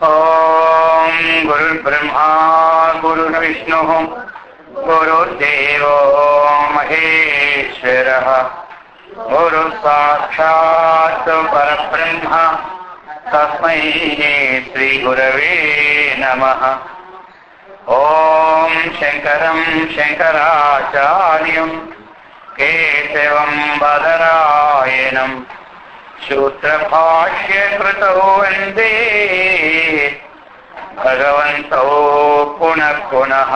ఓం గురుర్బ్రహ్మా గురుర్విష్ణుః గురుర్దేవో మహేశ్వరః గురు సాక్షాత్ పరబ్రహ్మ తస్మై శ్రీ గురవే నమః. ఓం శంకరం శంకరాచార్యం కేశవం బాదరాయణం సూత్రభాష్యకృతో వందే భగవంతో పునః పునః.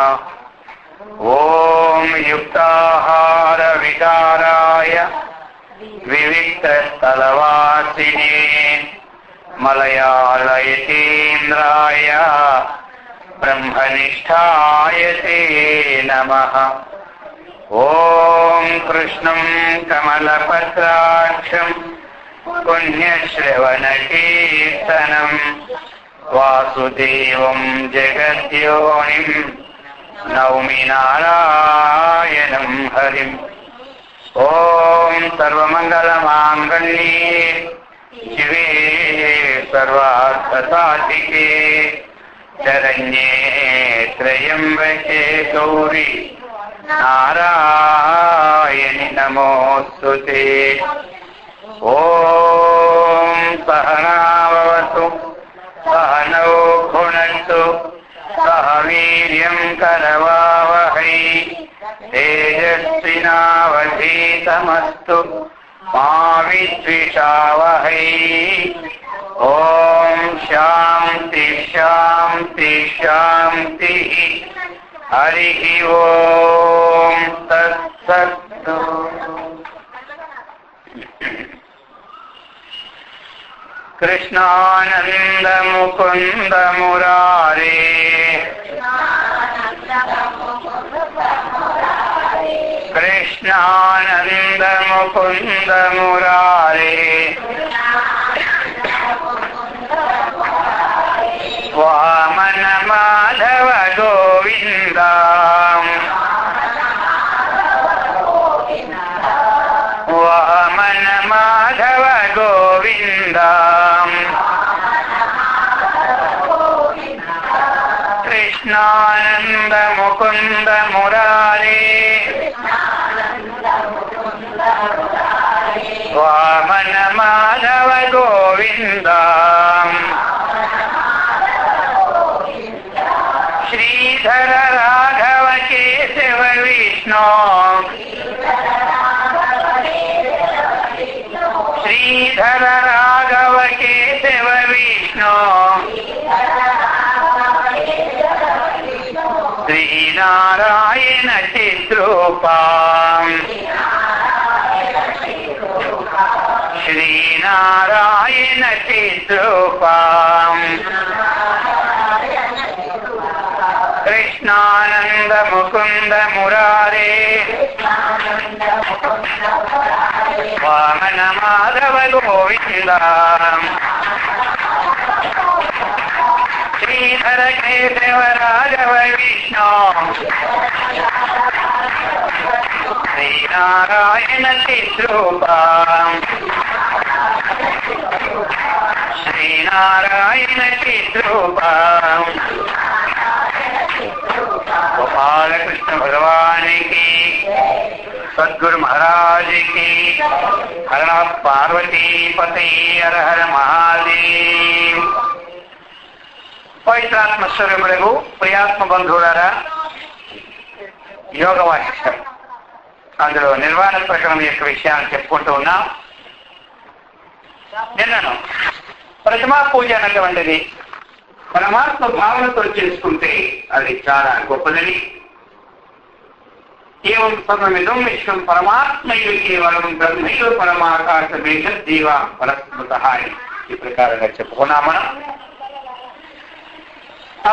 ఓం యుక్తాహార వికారాయ వివిక్తస్థలవాసినే మలయాళయతీంద్రాయ బ్రహ్మనిష్ఠాయ తే నమః. ఓం కృష్ణం కమలపత్రాక్షం పుణ్యశ్రవణకీర్తనం వాసుదేవం జగద్యోనిం నౌమి నారాయణం హరిం. ఓం సర్వమంగళమాంగళ్యే శివే సర్వార్థసాధికే శరణ్యే త్రయంబకే గౌరీ నారాయణి నమోస్తుతే. ఓం సహనావతు సహనౌ భునక్తు సహ వీర్యం కరవావహై తేజస్వినావధీతమస్తు మా విద్విషావహై. ఓం శాంతి శాంతి శాంతి. హరి ఓం తత్సత్. కృష్ణానంద ముకుంద మురారే కృష్ణానంద ముకుంద మురారే వామన మాధవ గోవింద వామన మాధవ గోవింద. కృష్ణానంద ముకుంద మురారే వామన మాధవ గోవింద. శ్రీధర రాఘవ కేశవ విష్ణు శ్రీధర రాఘవ కేశవ విష్ణు. శ్రీనారాయణ చిద్రూపా శ్రీనారాయణ చిద్రూపా. కృష్ణానంద ముకుంద మురారే వామన మాధవ గోవింద. శ్రీధర కేశవ రాఘవ విష్ణు శ్రీనారాయణ చిద్రూపా శ్రీనారాయణ చిద్రూపా. గోపాలకృష్ణ భగవానికి సద్గురు మహారాజుకి హర పార్వతీపతి హర హర మహాదేవ్. పవిత్రాత్మ స్వరూపులకు ప్రియాత్మ బంధువులారా, యోగ వాసిష్టం అందులో నిర్వాణ ప్రకరణం యొక్క విషయాన్ని చెప్పుకుంటూ ఉన్నాం. నిన్నను ప్రతిమా పూజ అన్నటువంటిది పరమాత్మ భావనతో చేసుకుంటే అది చాలా గొప్పదని, ఏం సర్వమిదం విశ్వం పరమాత్మయు కేవలం బ్రహ్మయు పరమాకాశ మేఘ జీవ పరస్మృత ఈ ప్రకారంగా చెప్పుకున్నాం మనం.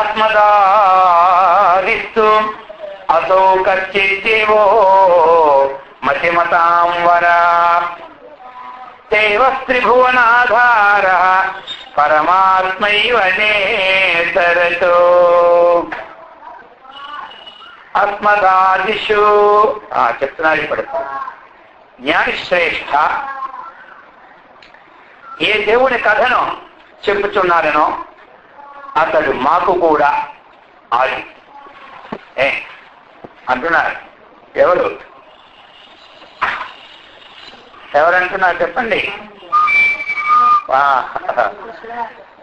అస్మదారిస్తు అసౌ కచ్చిదేవో మతిమతాం వరా దేవ త్రిభువనాధార పరమాత్మైవ నేతరతో. అస్మదాదిషు చెప్తున్నారు ఇప్పుడు. జ్ఞానిశ్రేష్ఠ ఏ దేవుని కథను చెప్పుచున్నారనో అతడు మాకు కూడా ఆది. అంటున్నారు. ఎవరంటున్నారు చెప్పండి?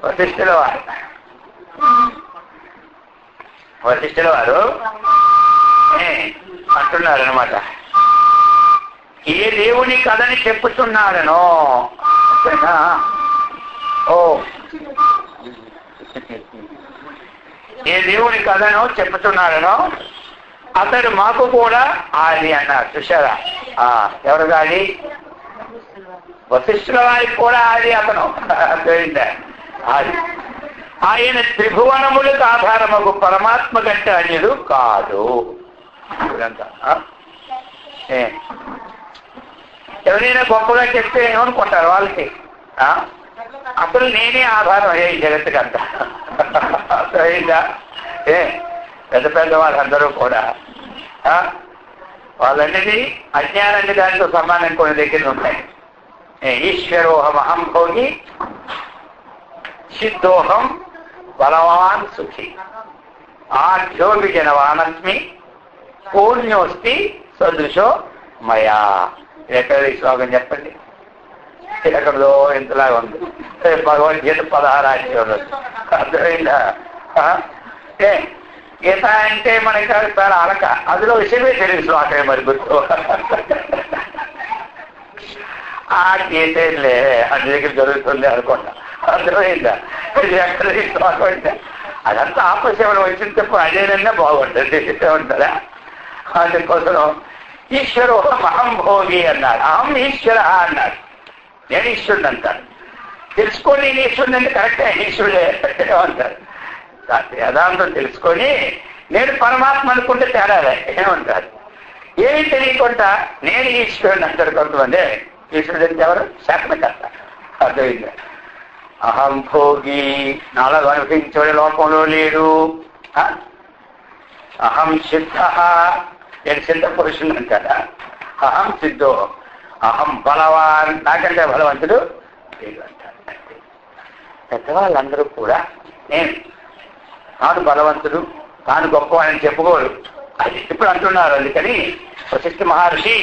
వశిష్ఠుల వారు అంటున్నారు అనమాట. ఏ దేవుని కథని చెప్పుతున్నాడనో, ఏ దేవుని కథను చెప్పుతున్నాడనో అతడు మాకు కూడా ఆది అన్నారు. చూశారా? ఎవరు కాది? వశిష్ఠుల వారికి కూడా ఆది అతను. ఆది. ఆయన త్రిభువనములకు ఆధారమగు పరమాత్మ కంటే అన్యుడు కాదు. ఎవరైనా గొప్పగా చెప్తే ఏమనుకుంటారు వాళ్ళకి? అసలు నేనే ఆధారం ఈ జగత్తుకంతా. పెద్ద పెద్ద వాళ్ళందరూ కూడా వాళ్ళందరినీ అజ్ఞానాన్ని దానితో సమానం కొన్ని దగ్గర ఉంటాయి. ఈశ్వరోహం అహం భోగి సిద్ధోహం బలవాన్ సుఖి ఆఢ్యోపి జనవానస్మి పూర్ణ్యోస్తి సదృశో మయా. ఎక్కడ ఈ శ్లోకం చెప్పండి? ఎక్కడో ఇంతలాగా ఉంది. భగవద్గీత 16 అధ్యాయంలో అర్థమైందా? గీత అంటే మనకి చాలా అలక, అందులో విషయమే తెలియదు శ్లోకమే మరి గుర్తు. ఆ గీతలే అన్ని దగ్గర జరుగుతుంది అనుకుంటా. అర్థమైందా? ఎక్కడ ఈ శ్లోకం అంటే అదంతా ఆపశమనం వచ్చిన తప్ప అదేనన్నా బాగుంటుంది. ఉంటుందా? అందుకోసం ఈశ్వరోహం అహం భోగి అన్నాడు. అహం ఈశ్వర అన్నాడు. నేను ఈశ్వరుడు అంటాడు. తెలుసుకొని నేను ఈశ్వరుడు అంటే కరెక్టే, ఈశ్వరుడే ఏమంటారు. వేదాంతం తెలుసుకొని నేను పరమాత్మ అనుకుంటే తేడాలే ఏమంటారు. ఏమీ తెలియకుండా నేను ఈశ్వరుడు అంటారు కొంతమంది. ఈశ్వరుడు అంటే ఎవరు? శాస్త్రకర్త. అర్థమైంది? అహం భోగి, నాలుగు అనుభవించే లోకంలో లేడు. అహం సిద్ధ, నేను సిద్ధ పురుషుడు అంటారా? అహం సిద్ధో, అహం బలవాన్, నాకంటే బలవంతుడు లేడు అంటారు. పెద్దవాళ్ళందరూ కూడా తాను బలవంతుడు, తాను గొప్పవాడని చెప్పుకోరు. అది ఇప్పుడు అంటున్నారు. అందుకని వశిష్ఠ మహర్షి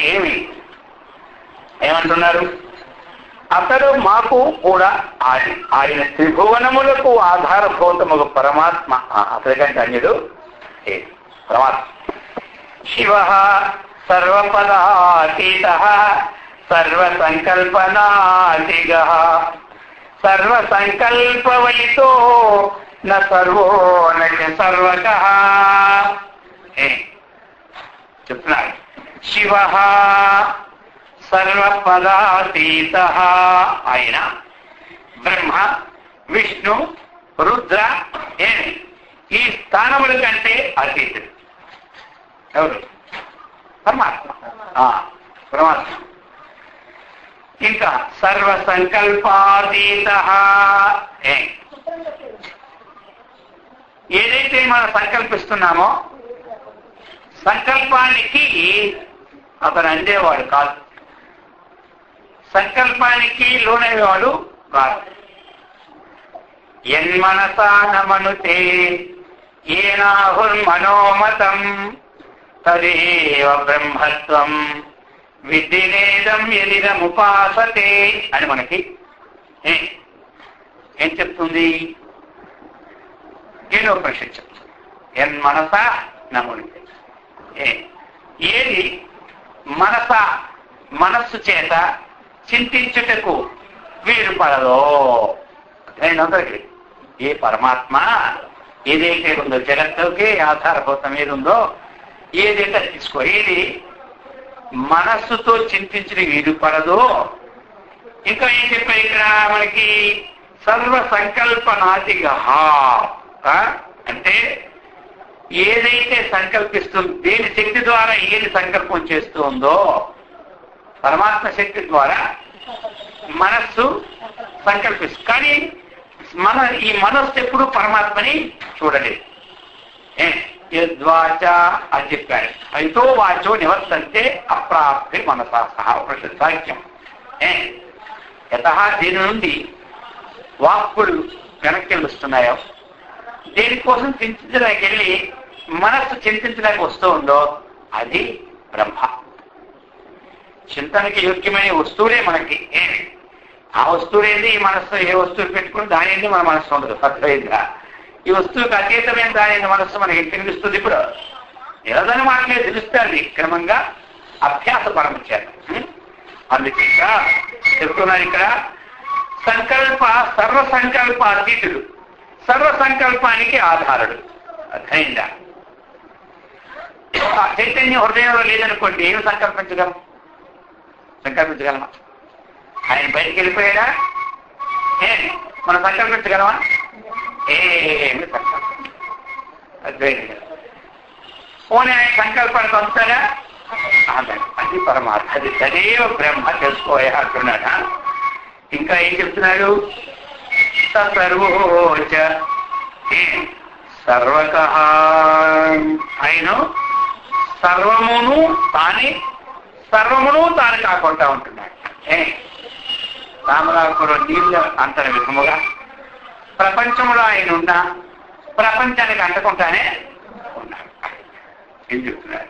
ఏమంటున్నారు? అతడు మాకు కూడా ఆయన త్రిభువనములకు ఆధారభూతముగు పరమాత్మ. అతడికంటే అన్యుడు పరమాత్మ. శివ సర్వపదాతీత సర్వసంకల్పనాతిగ సర్వసంకల్పవలితో న సర్వో నచ సర్వకః. చెప్తున్నారు. శివ సర్వపదాతీత, ఆయన బ్రహ్మ విష్ణు రుద్ర ఈ స్థానముల కంటే అతీతుడు. ఎవరు? పరమాత్మ. పరమాత్మ. ఇంకా సర్వసంకల్పాతీత, ఏదైతే మనం సంకల్పిస్తున్నామో సంకల్పానికి అతను అందేవాడు కాదు, సంకల్పానికి లోనయ్యేవాడు కాదు. యన్మనసానమనుతే ఏనాహుర్మనోమతం తదేవ బ్రహ్మత్వం విద్ధినేదం యదిదముపాసతే అని మనకి ఏం చెప్తుంది? కేనోపనిషత్తు చెప్తుంది. యన్మనస నమునితే, ఏది మనస్సు చేత చింతించుటకు వీలు పడదో. అందరికీ ఏ పరమాత్మ ఏదైతే ఉందో, జగత్తుకే ఆధారభూతం ఏది ఉందో ఏదైతే తీసుకో, ఏది మనస్సుతో చింతించిన వీలు పడదో. ఇంకా ఏం చెప్పారు ఇక్కడ మనకి? సర్వ సంకల్పనాతిగా, అంటే ఏదైతే సంకల్పిస్తుందో, దేని శక్తి ద్వారా ఏది సంకల్పం చేస్తూ ఉందో, పరమాత్మ శక్తి ద్వారా మనస్సు సంకల్పిస్తుంది. కానీ ఈ మనస్సు ఎప్పుడు పరమాత్మని చూడలేదు. యద్వాచ అని చెప్పారు. అయితో వాచో నివర్తంతే అప్రాప్తి మనసా సహా సాధ్యం. యత దీని నుండి వాక్కులు వెనక్కి వస్తున్నాయో దేనికోసం చింతించడానికి వెళ్ళి మనస్సు చింతించడానికి వస్తూ ఉందో అది బ్రహ్మ. చింతనకి యోగ్యమైన వస్తువులే మనకి ఏమి, ఆ వస్తువు ఏంది, ఈ మనస్సు ఏ వస్తువులు పెట్టుకుని దాని ఏంది మన మనస్సు ఉండదు. అర్థమైందా? ఈ వస్తువుకి అతీతమైన దాని మనస్సు మనకి తెలుస్తుంది. ఇప్పుడు నిలదని మాటలే తెలుస్తుంది క్రమంగా అభ్యాస పరమచేత. అందుకే చెప్తున్నారు ఇక్కడ సంకల్ప సర్వ సంకల్ప అతీతుడు, సర్వ సంకల్పానికి ఆధారుడు. అర్థమైందా? ఆ చైతన్య హృదయంలో లేదనుకోండి ఏమి సంకల్పించగలం? సంకల్పించగలమా? ఆయన బయటికి వెళ్ళిపోయాడా? మనం సంకల్పించగలమా? ఏమి సంకల్పం. అర్థమైంది. పోనీ ఆయన సంకల్పానికి వస్తాడా? అది పరమాత్మ, అది సదేవ బ్రహ్మ తెలుసుకోయా అంటున్నాడా. ఇంకా ఏం చెప్తున్నాడు? సర్వోచ సర్వక, ఆయన సర్వమును తాను కాకుండా ఉంటున్నాడు. రామరాకుడు నీళ్ళు అంతర విధముగా ప్రపంచంలో ఆయన ఉన్నా ప్రపంచానికి అంటకుండానే ఉన్నాడు. ఏం చెప్తున్నారు?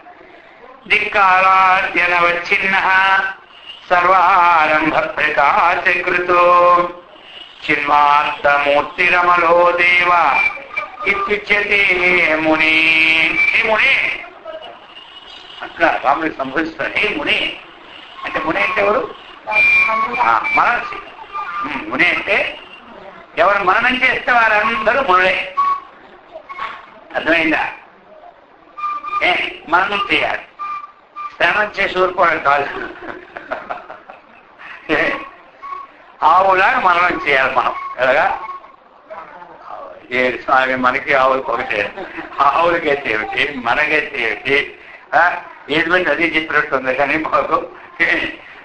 దిక్కాలాద్యనవచ్చిన్న సర్వారంభ ప్రకాశకృతో చిన్మాత్తమూర్తిరమలో దేవ ఇత్యుచ్యతే ముని. ఏ ముని అట్లా రాముడికి సంభవిస్తారు. ఏ ముని అంటే, ముని అంటే ఎవరు? మనసి. ముని అంటే ఎవరు మననం చేస్తే వారందరూ మునులే. అర్థమైందా? మననం చేయాలి, శ్రమం చేసి ఊరుకోవడం కాదు. ఆవులాగా మననం చేయాలి మనం. ఎలాగా? స్వామి మనకి ఆవులకు ఒకటే, ఆవులకైతే ఏమిటి, మనకైతే ఏమిటి, ఏది మంది అదే చెప్పినట్టుంది. కానీ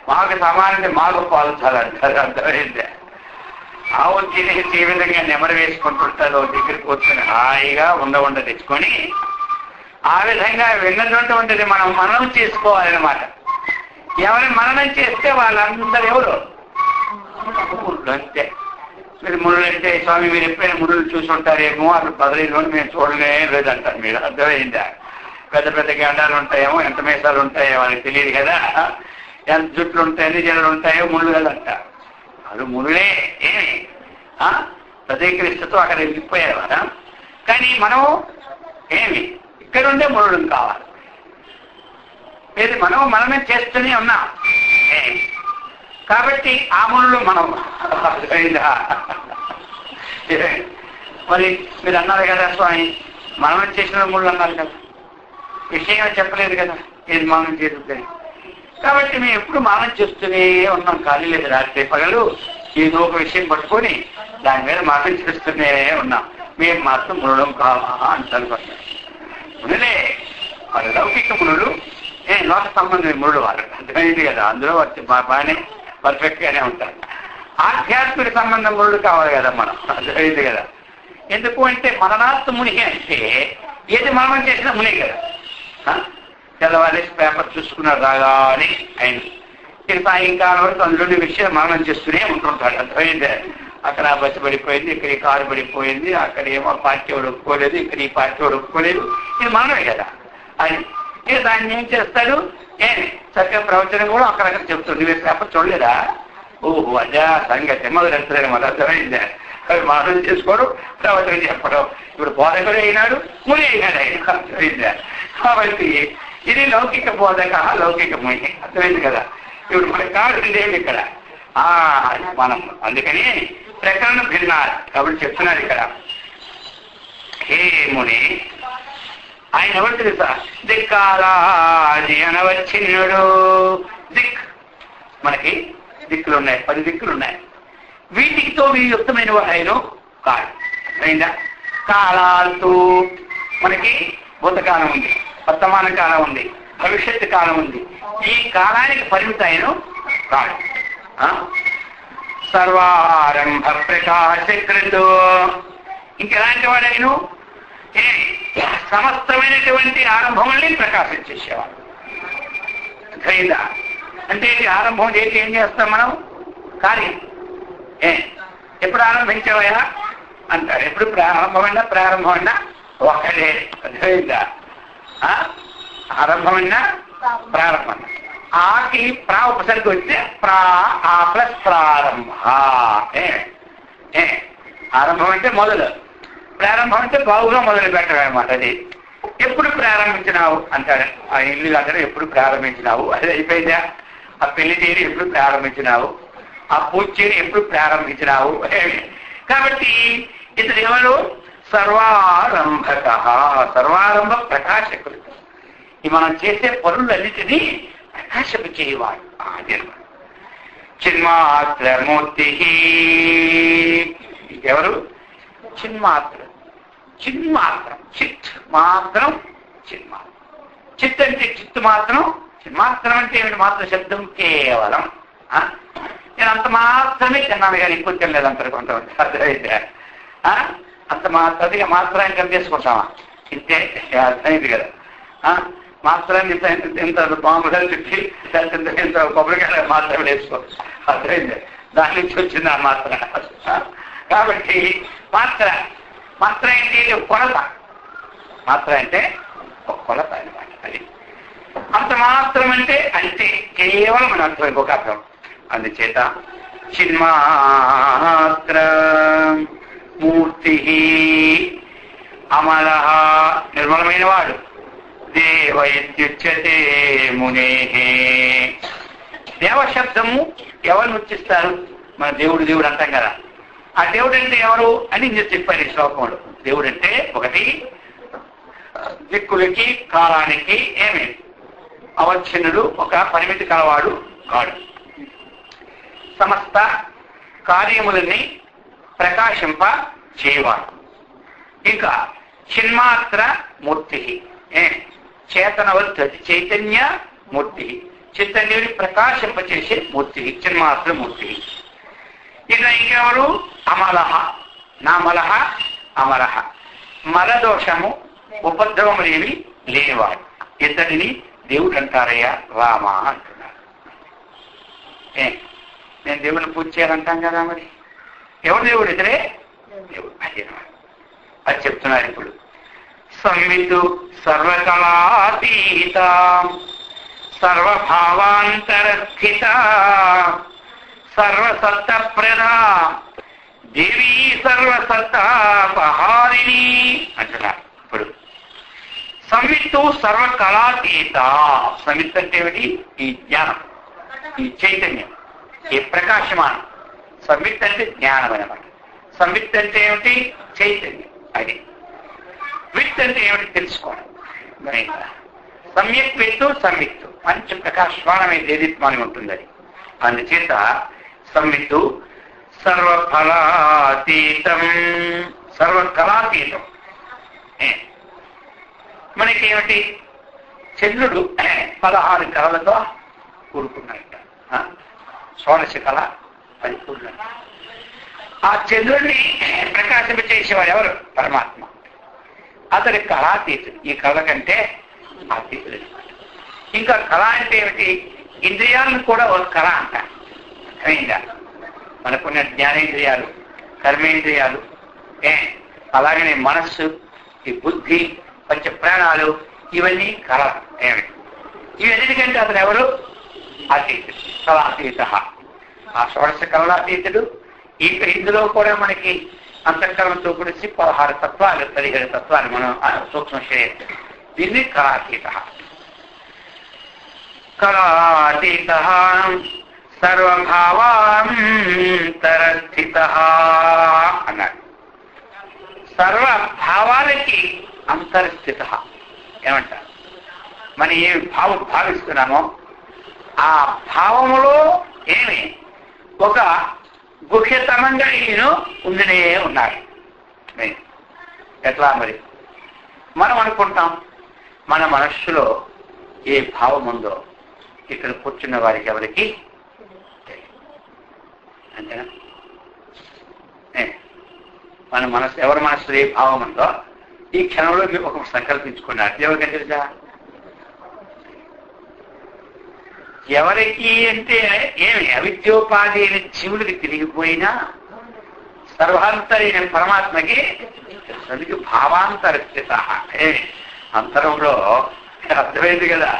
మాకు సమానంగా మాకు పాల్చాలంటారు. అర్థమైందే? ఆవులు తినేసి ఏ విధంగా నెమరు వేసుకుంటుంటారో దగ్గర కూర్చొని హాయిగా ఉండ తెచ్చుకొని ఆ విధంగా విన్నటువంటిది మనం మననం చేసుకోవాలన్నమాట. ఎవరిని మననం చేస్తే వాళ్ళందరూ ఎవరు? అంతే. మీరు మునులు అంటే, స్వామి మీరు ఎప్పుడైనా మునులు చూసి ఉంటారేమో, అసలు బదిలీలో మేము చూడలేదంటారు మీరు. అర్థమైందా? పెద్ద పెద్ద గండాలు ఉంటాయేమో, ఎంత మీసాలు ఉంటాయో వాళ్ళకి తెలియదు కదా, ఎంత జుట్లు ఉంటాయో, ఎన్ని జడలు ఉంటాయో ముళ్ళు కదంట. అది మునులే. ఏమి ప్రతీకరిస్తూ అక్కడ వెళ్ళిపోయారు కదా. కానీ మనం ఏమి ఇక్కడ ఉండే మునులు కావాలి. ఇది మనమే చేస్తూనే ఉన్నాం. కాబట్టి ఆ మునులు మనం. మరి మీరు అన్నారు కదా స్వామి, మనమే చేసిన ముళ్ళు అన్నారు కదా, విషయం చెప్పలేదు కదా ఏది మనం చేస్తుంది. కాబట్టి మేము ఎప్పుడు మనం చేస్తూనే ఉన్నాం. ఖాళీ లేదు, రాత్రి పగలు ఏదో ఒక విషయం పట్టుకొని దాని మీద మనం చేస్తూనే ఉన్నాం. మేము మాత్రం మునడం కావా అంటారు. మునులే వాళ్ళు, లౌకిక మునులు, లోక సంబంధమైన మునులు వాళ్ళు. అర్థమైంది కదా? అందులో బాగానే పర్ఫెక్ట్ గానే ఉంటారు. ఆధ్యాత్మిక సంబంధం మునులు కావాలి కదా మనం. అర్థమైంది కదా? ఎందుకు అంటే మననాత్మ ముని అంటే ఏది మనం చేసినా మునే కదా. తెల్లవారి పేపర్ చూసుకున్నారు రాగానే ఆయన సాయంకాలం వరకు అందులోని విషయం మననం చేస్తూనే ఉంటుంటాడు. అర్థమైందే? అక్కడ బస్సు పడిపోయింది, ఇక్కడ ఈ కారు పడిపోయింది, అక్కడ ఏమో పార్టీ వాడు ఒప్పుకోలేదు, ఇక్కడ ఈ పార్టీ వాడు ఒప్పుకోలేదు. ఇది మనమే కదా. అది దాన్ని ఏం చేస్తాడు? చక్కగా ప్రవచనం కూడా అక్కడక్కడ చెప్తుంది. మీరు పేపర్ చూడలేదా? ఓహో అదే సంగతి మొదలెడతారు. మరి అర్థమైందే? అవి మననం చేసుకోవడం, ప్రవచనం చెప్పడం. ఇప్పుడు బోధకుడు అయినాడు, ముని అయినాడు ఆయన. అర్థమైందే? కాబట్టి ఇది లౌకిక బోధక, లౌకిక ముని. అర్థమైంది కదా? ఇప్పుడు మనకి కావాల్సిందేమి ఇక్కడ మనం. అందుకని ప్రకరణ భిన్నారు. కాబట్టి చెప్తున్నారు ఇక్కడ, హే ముని, ఆయన ఎవరు తెలుసా? దిక్కాలాది అనవచ్చిన్నుడు. దిక్, మనకి దిక్కులు ఉన్నాయి, 10 దిక్కులు ఉన్నాయి. వీటితో యుక్తమైన ఆయన కాదు. అయిందా? కాలాలతో మనకి భూతకాలం ఉంది, వర్తమాన కాలం ఉంది, భవిష్యత్తు కాలం ఉంది. ఈ కాలానికి పరిమిత ఆయన కాదు. సర్వారంభ ప్రకాశకృతో, ఇంకెలాంటి వాడు ఆయన? సమస్తమైనటువంటి ఆరంభముల్ని ప్రకాశించేసేవాడు. అర్థమైందా? అంటే ఇది ఆరంభం చేసి ఏం చేస్తాం మనం? కార్యం. ఎప్పుడు ఆరంభించావయా? అంటారు. ఎప్పుడు ప్రారంభమైనా ఒకటే. అర్థమైందా? ఆరంభమైనా ప్రారంభమైనా ఆకి ప్రా ఉపసర్గ వస్తే ఆ ప్లస్ ప్రారంభ. ఆరంభం అంటే మొదలు, ప్రారంభం అంటే బాగుగా మొదలు పెట్టడం అనమాట. అది ఎప్పుడు ప్రారంభించినావు అంటాడు. ఆ ఇల్లు కట్టడం ఎప్పుడు ప్రారంభించినావు, అది అయిపోయిందా? ఆ పెళ్లి చేయడం ఎప్పుడు ప్రారంభించినావు, ఆ పూజ చేయడం ఎప్పుడు ప్రారంభించినావు. కాబట్టి ఇతడు ఎవరు? సర్వారంభక, సర్వారంభ ప్రకాశకుడు. ఈ మనం చేసే పనులన్నిటినీ ప్రకాశపు చేయవాడు. అది చిన్మాత్రమూర్తి. ఎవరు? చిన్మాత్రం. చిన్మాత్రం, చిత్ మాత్రం, చిన్మాత్రం. చిత్ అంటే చిత్తు మాత్రం, చిన్మాత్రం అంటే ఏమిటి? మాత్రం శబ్దం కేవలం. నేను అంత మాత్రమే తిన్నాను కానీ ఎక్కువ తినలేదు అంటారు కొంతమంది. అర్థమైందా? అంత మాత్రం మాత్రాన్ని కలిగేసుకుంటామా? ఇంతే అర్థమైంది కదా. మాత్రాన్ని ఇంత బాంబుగా చుట్టి ఇంత కొబ్బరికాయ మాత్రం వేసుకో. అర్థమైంది? దాని నుంచి వచ్చింది ఆ మాత్ర. కాబట్టి మాత్ర ఏంటి? కొలత. మాత్ర అంటే ఒక కొలత అనమాట. అది అంత మాత్రం అంటే అంతే, కేవలం మన అర్థం, ఇంకొక అర్థం. అందుచేత చిన్మాత్ర మూర్తి అమల, నిర్మలమైన వాడు. దేవ ఇత్యుచ్యతే మునే. దేవశబ్దము ఎవరిని ఉచ్చిస్తారు? మన దేవుడు దేవుడు అంటాం కదా. ఆ దేవుడు అంటే ఎవరు అని నేను చెప్పాను ఈ శ్లోకంలో. దేవుడు అంటే ఒకటి దిక్కులకి కాలానికి ఏమి అవచ్ఛిన్నుడు, ఒక పరిమితి కలవాడు కాడు. సమస్త కార్యములని ప్రకాశింప చేయవాడు. ఇంకా చిన్మాత్ర మూర్తి, చేతనవత్ చైతన్య మూర్తి, చైతన్యుని ప్రకాశింపచేసే మూర్తి, చిన్మాత్ర మూర్తి. ఇక ఇంకెవరు? అమలహ, నామలహ అమలహ, మలదోషము ఉపద్రవములేవి లేనివాడు. ఇతడిని దేవుడు అంటారయ్యా రామ అంటున్నారు. నేను దేవుడిని పూజ చేయాలంటాం కదా, మరి ఎవరు దేవుడు? ఇతరే దేవుడు. అది చెప్తున్నారు ఇప్పుడు. సంవితు సర్వకళాతీత సర్వభావాంతరస్థిత సర్వసత్త ప్రదా దేవీ సర్వసత్తాపహారిణి అంటున్నారు. ఇప్పుడు సంవిత్తు సర్వకళాతీత. సంవిత్ అంటే ఏమిటి? ఈ జ్ఞానం, ఈ చైతన్యం, ఈ ప్రకాశమానం. సంవిత్ అంటే జ్ఞానం అనమాట. సంవిత్ అంటే ఏమిటి? చైతన్యం. అది విత్ అంటే ఏమిటి? తెలుసుకోవడం. సమ్యక్ విత్తు సంవిత్తు మంచి ప్రకాశమానమైన దేదీత్మానం ఉంటుంది. అది అందుచేత సంవిత్తు సర్వఫలాతీతం, సర్వకళాతీతం. మనకేమిటి? చంద్రుడు 16 కళలతో కూడుకున్నాడు. షోడశ కళ పరిపూర్ణ. ఆ చంద్రుడిని ప్రకాశింపచేసేవాడు ఎవరు? పరమాత్మ. అతడి కళాతీతుడు. ఈ కళ కంటే అతీతుడు. ఇంకా కళ అంటే ఏమిటి? ఇంద్రియాలను కూడా ఒక కళ అంటారు. అయిందా? మనకున్న జ్ఞానేంద్రియాలు, కర్మేంద్రియాలు, అలాగనే మనస్సు, ఈ బుద్ధి, పంచ ప్రాణాలు, ఇవన్నీ కళ. ఏమిటి? ఇవన్నిటికంటే అతను ఎవరు? అతీతుడు, కళాతీత. ఆ షోడశ కళాతీతుడు. ఇందులో కూడా మనకి అంతఃకరణతో కలిసి 16 తత్వాలు, 17 తత్వాలు మనం సూక్ష్మ శరీరం. దీన్ని కళాతీత. కళాతీత సర్వభావాంతరస్థిత అన్నాడు. సర్వభావాలకి అంతర్స్థిత. ఏమంటారు? మనం ఏ భావిస్తున్నామో ఆ భావములో ఏమి ఒక గుహ్యతమంగా ఈయన ఉండినే ఉన్నారు. ఎట్లా మరి? మనం అనుకుంటాం మన మనస్సులో ఏ భావం ఉందో ఇక్కడ కూర్చున్న వారికి ఎవరికి అంతేనా? మన మనస్సు, ఎవరి మనస్సులో ఏ భావం ఉందో ఈ క్షణంలో మీరు ఒక సంకల్పించుకున్నారు. ఎవరికి తెలుసా? ఎవరికి అంటే ఏమి అవిద్యోపాధి అయిన జీవులకి తిరిగిపోయినా సర్వాంతరి పరమాత్మకి అందుకే భావాంతర స్థిత. అంతరంలో అర్థమైంది కదా,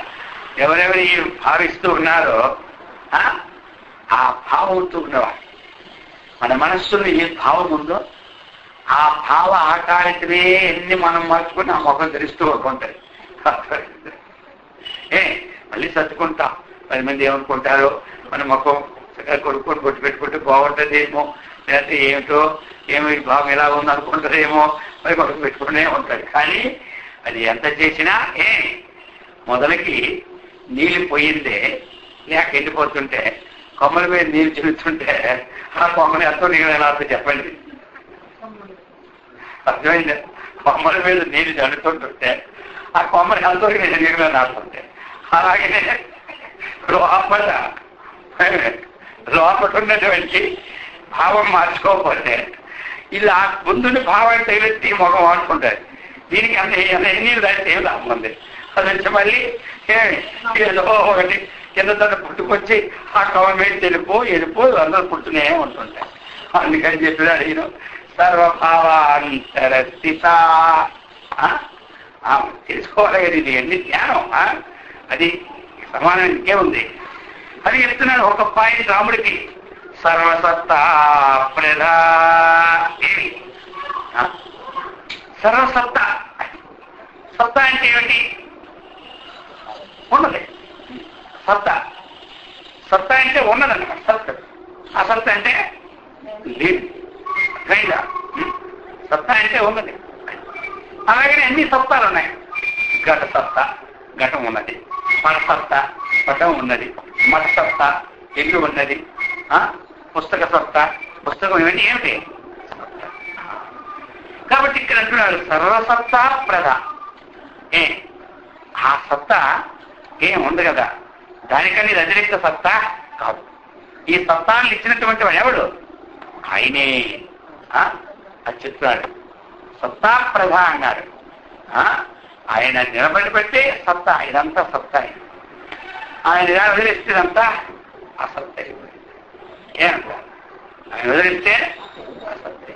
ఎవరెవరి భావిస్తూ ఉన్నారో ఆ భావంతో ఉన్నవాడు. మన మనస్సులో ఏ భావం ఉందో ఆ భావ ఆకారితమే ఎన్ని మనం మార్చుకుని ఆ ముఖం తెలుస్తూ ఉంటుంది. మళ్ళీ సర్దుకుంటాం. 10 మంది ఏమనుకుంటారో మన ముఖం కొడుకొని బొట్టు పెట్టుకుంటే బాగుంటుందేమో, లేకపోతే ఏమిటో ఏమి భావం ఎలా ఉంది అనుకుంటారేమో, మరి ముఖం పెట్టుకునే ఉంటాడు. కానీ అది ఎంత చేసినా మొదలకి నీళ్ళు పోయిందే లేక ఎండిపోతుంటే కొమ్మల మీద నీళ్ళు చెల్లుతుంటే ఆ కొమ్మని ఎంతో నీళ్ళు నాతో చెప్పండి. అర్థమైంది? కొమ్మల మీద నీళ్ళు చల్లుతుంటుంటే ఆ కొమ్మని ఎంతో నీళ్ళ నాటుంటే, అలాగే లోపల ఉన్నటువంటి భావం మార్చుకోకపోతే ఇలా ముందుని భావాన్ని తగిలిచ్చి ముఖం వాడుకుంటారు. దీనికి ఎన్ని రాస్తే ఏం లాభం ఉంది? అది వచ్చి మళ్ళీ ఏదో ఒకటి కింద తన పుట్టుకొచ్చి ఆ కవర్ మీద వెళ్ళిపో అందరూ పుట్టునే ఉంటుంటాయి. అందుకని చెప్పినాడు ఈయన సర్వభావాంతరస్థిత. తెలుసుకోవాలి కదా, ఇది ఎన్ని జ్ఞానం. అది సమానం ఇంకేముంది అది చెప్తున్నాడు. ఒక పాయింట్ రాముడికి సర్వసత్తా ప్రధా. ఏమి సర్వసత్తా? సత్తా అంటే ఏమిటి? ఉన్నది. సత్తా సత్తా అంటే ఉన్నదన్నమాట. సత్ అసత్ అంటే లేదు. సత్తా అంటే ఉన్నది. అలాగే అన్ని సత్తాలు ఉన్నాయి. ఘట సత్తా, ఘటం ఉన్నది. మన సత్తా, పటం ఉన్నది. మత సత్తా, ఇల్లు ఉన్నది. పుస్తక సత్తా, పుస్తకం ఇవన్నీ ఏమిటి? కాబట్టి ఇక్కడ అంటున్నాడు సర్వసత్తా ప్రధ. ఆ సత్తా ఉంది కదా, దానికన్నా ఇది అతిరిక్త సత్తా కాదు. ఈ సత్తాన్ని ఇచ్చినటువంటి వాడు ఎవడు? ఆయనే. అది చెప్తున్నాడు సత్తా ప్రధ అన్నాడు. ఆయన నిలబడి పెట్టి సత్తా, ఇదంతా సత్తా. ఆయన ఇలా వదిలిస్తేదంతా అసత్త. ఏమంటారు? ఆయన వదిలిస్తే అసత్త.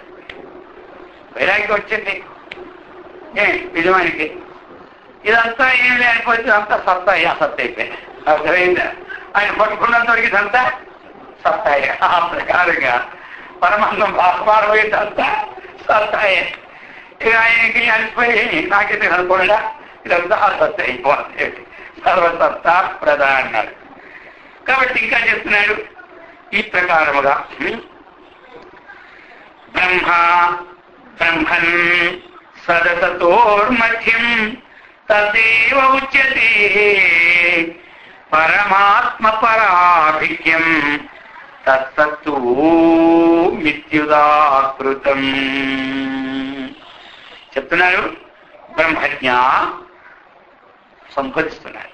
వైరాగ్యం వచ్చింది నిజమానికి. ఇదంతా ఏం లేకపోతే ఇదంతా సత్తా, అసత్త అయిపోయింది. అర్థమైందా? ఆయన పట్టుకున్నంత వరకు ఇదంతా సత్తాయే. ఆ ప్రకారంగా పరమాత్మ భాస్మారమైందంతా సత్తాయే. ఇక ఆయనకి అనిపోయి నాకైతే అనుకోడా ఇదంతా అసత్త అయిపోతుంది. సర్వసత్తా ప్రధ అన్నాడు. కాబట్టి ఇంకా చెప్తున్నాడు ఈ ప్రకారముగా బ్రహ్మన్ సదసతోర్మధ్యం తదేవ ఉచ్యతే పరమాత్మ పరాభిక్యం తత్సత్తు మిత్యుదాకృతం. చెప్తున్నారు బ్రహ్మజ్ఞ సంబోధిస్తున్నారు.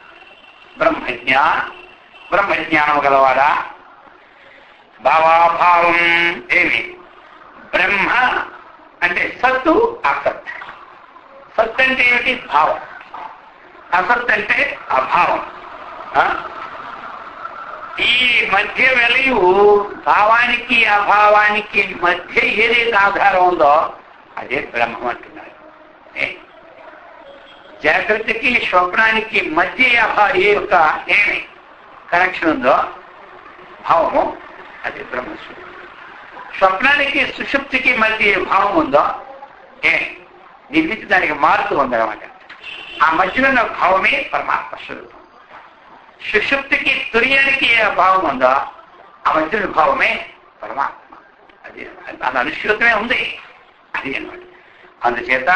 బ్రహ్మజ్ఞానం గలవాడా? భావాభావం ఏమి? బ్రహ్మ అంటే సత్తు, అసత్. సత్ అంటే ఏమిటి? భావం. అసత్ అంటే అభావం. ఈ మధ్య వెలయు భావానికి అభావానికి మధ్య ఏదైతే ఆధారం ఉందో అదే బ్రహ్మం అంటున్నారు. జాగ్రత్తకి స్వప్నానికి మధ్య ఏ యొక్క ఏమి కనెక్షన్ ఉందో భావము అది బ్రహ్మస్వరూపం. స్వప్నానికి సుషుప్తికి మధ్య భావం ఉందో నిర్మితి దానికి మారుతూ ఉందన్నమాట. ఆ మధ్యలో ఉన్న భావమే పరమాత్మ స్వరూపం. సుషుప్తికి తుర్యానికి ఏ భావం ఉందో ఆ మధ్యలో భావమే పరమాత్మ. అది అది అనుష్ఠూతమే ఉంది. అది అన్నమాట. అందుచేత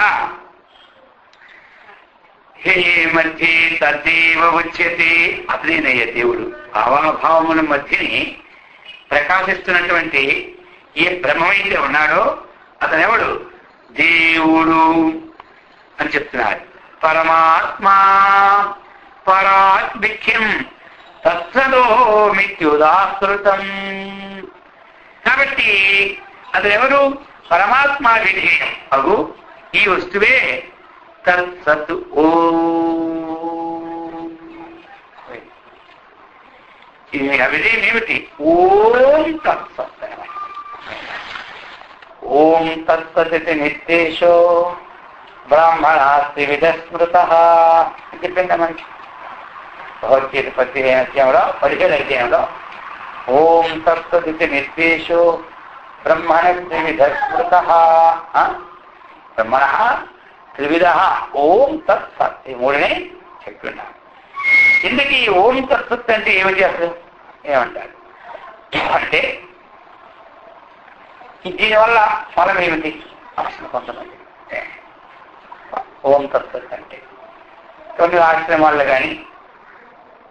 హే మధ్య తదేవ ఉచ్యతే, అతనేనయ్య దేవుడు. భావాభావముల మధ్యని ప్రకాశిస్తున్నటువంటి ఏ బ్రహ్మైతే ఉన్నాడో అతనెవడు? దేవుడు అని చెప్తున్నారు. పరమాత్మ పరాభిఖ్యం తత్సదో మిత్యుదాకృతం. కాబట్టి అతనెవరు? పరమాత్మ విధేయం అగు ఈ వస్తువే తత్సత్. ఇది అవిధేయం ఏమిటి? ఓం తత్సత్. ఓం తత్సతి నిర్దేశో బ్రాహ్మణాస్తి విధస్మృత చెప్పిందా మనకి భగవద్గీత 15 అధ్యాయంలో 17 అధ్యాయంలో ఓం తత్సతి నిర్దేశో బ్రహ్మణ త్రివిధ స్మృత బ్రహ్మణ త్రివిధ ఓం తత్సత్ ఈ మూడునే చెప్తున్నాను. ఇందుకు ఈ ఓం తత్సత్ అంటే ఏమిటి అసలు ఏమంటారు అంటే దీనివల్ల ఫలం ఏమిటి అసలు కొంతమంది ఓం తత్సత్ అంటే కొన్ని ఆశ్రమాల్లో కానీ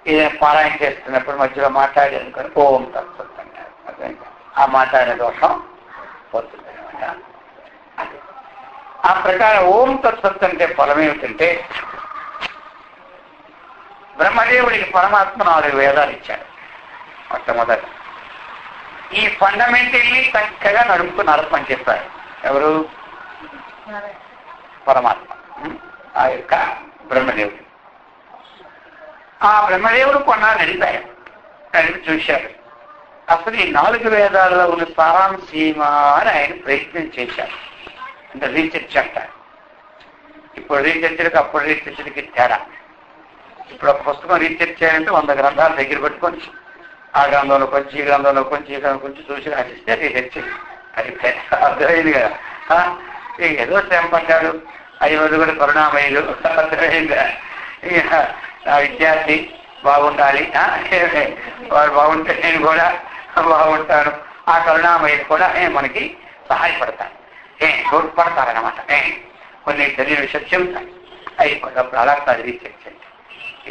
ఏదైనా పారాయణ చేస్తున్నప్పుడు మధ్యలో మాట్లాడేందుకని ఓం తత్సత్ అంటారు. ఆ మాట్లాడే దోషం పోతుంది అనమాట. అది ఆ ప్రకారం ఓం తత్సత్ అంటే ఫలం ఏమిటంటే బ్రహ్మదేవుడికి పరమాత్మ 4 వేదాలు ఇచ్చాడు. మొట్టమొదట ఈ ఫండమెంటల్లీ చక్కగా నడుపుతున్నారని చెప్పారు. ఎవరు? పరమాత్మ, ఆ యొక్క బ్రహ్మదేవుడు. ఆ బ్రహ్మదేవుడు కొన్నాళ్ళు నడిపారు. నడిపి చూశారు అసలు ఈ 4 వేదాల్లో ఉన్న సారాంశీమా అని ఆయన ప్రయత్నం చేశారు. అంటే రీసెర్చ్ అంటారు. ఇప్పుడు రీసెర్చ్కి అప్పుడు రీసెర్చ్కి తేడా. ఇప్పుడు ఒక పుస్తకం రీసెర్చ్ చేయాలంటే 100 గ్రంథాలు దగ్గర పెట్టుకొని ఆ గ్రంథంలో కొంచెం ఈ గ్రంథంలో కొంచెం ఈ గ్రంథం కొంచెం చూసి రాసిస్తే రీసెర్చ్ అది అర్థమైంది కదా. ఏదో శ్రమ పడ్డాడు 5 కూడా కరుణామయులు అర్థమైందా. నా విద్యార్థి బాగుండాలి, వాడు బాగుంటే నేను కూడా బాగుంటాను, ఆ కరుణామయులు కూడా మనకి సహాయపడతాను, తోడ్పడతారనమాట. కొన్ని తెలియని విషయం చెబుతాను. అయిపోయినప్పుడు అలా కాదు రీసెర్చ్ అంటే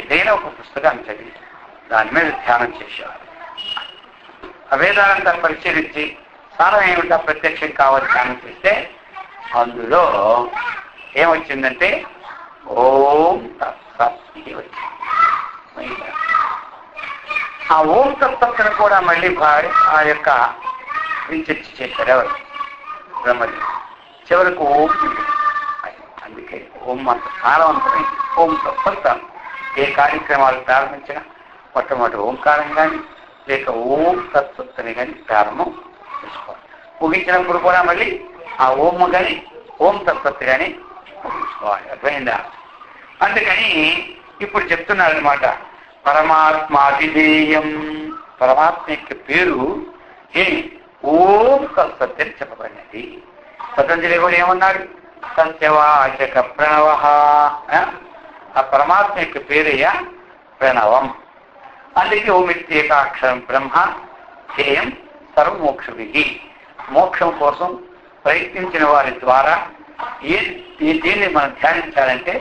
ఏదైనా ఒక పుస్తకాన్ని చదివి దాని మీద ధ్యానం చేసేవారు. ఆ వేదాలంతా పరిశీలించి సారం ఏమిటా ప్రత్యక్షం కావాలి ధ్యానం చేస్తే అందులో ఏమొచ్చిందంటే ఓం తత్సత్ వచ్చింది. ఆ ఓం తత్సత్తును కూడా మళ్ళీ ఆ యొక్క రీసెర్చ్ చేశారు ఎవరు? బ్రహ్మదేవుడు. చివరకు ఓం, అందుకే ఓం అంత సారవంతమైన ఓం తత్సత్. ఏ కార్యక్రమాలు ప్రారంభించినా మొట్టమొదటి ఓంకారం కానీ లేక ఓం తత్సత్తుని కానీ ప్రారంభం చేసుకోవాలి. ముగించినప్పుడు కూడా మళ్ళీ ఆ ఓం కానీ ఓం తత్సత్ కానీ ముగించుకోవాలి. అర్థమైందా? అందుకని ఇప్పుడు చెప్తున్నారు అనమాట, పరమాత్మాభిధేయం, పరమాత్మ యొక్క పేరు ఓం తత్సత్ అని చెప్పబడినది. పతంజలి కూడా ఏమన్నాడు? సత్యవాచక ప్రణవ. ఆ పరమాత్మ యొక్క పేరయ్యా ప్రణవం. అందుకే ఓమిత్యేకాక్షరం బ్రహ్మ ధ్యేయం సర్వమోక్షభి. మోక్షం కోసం ప్రయత్నించిన వారి ద్వారా దీన్ని మనం ధ్యానించాలంటే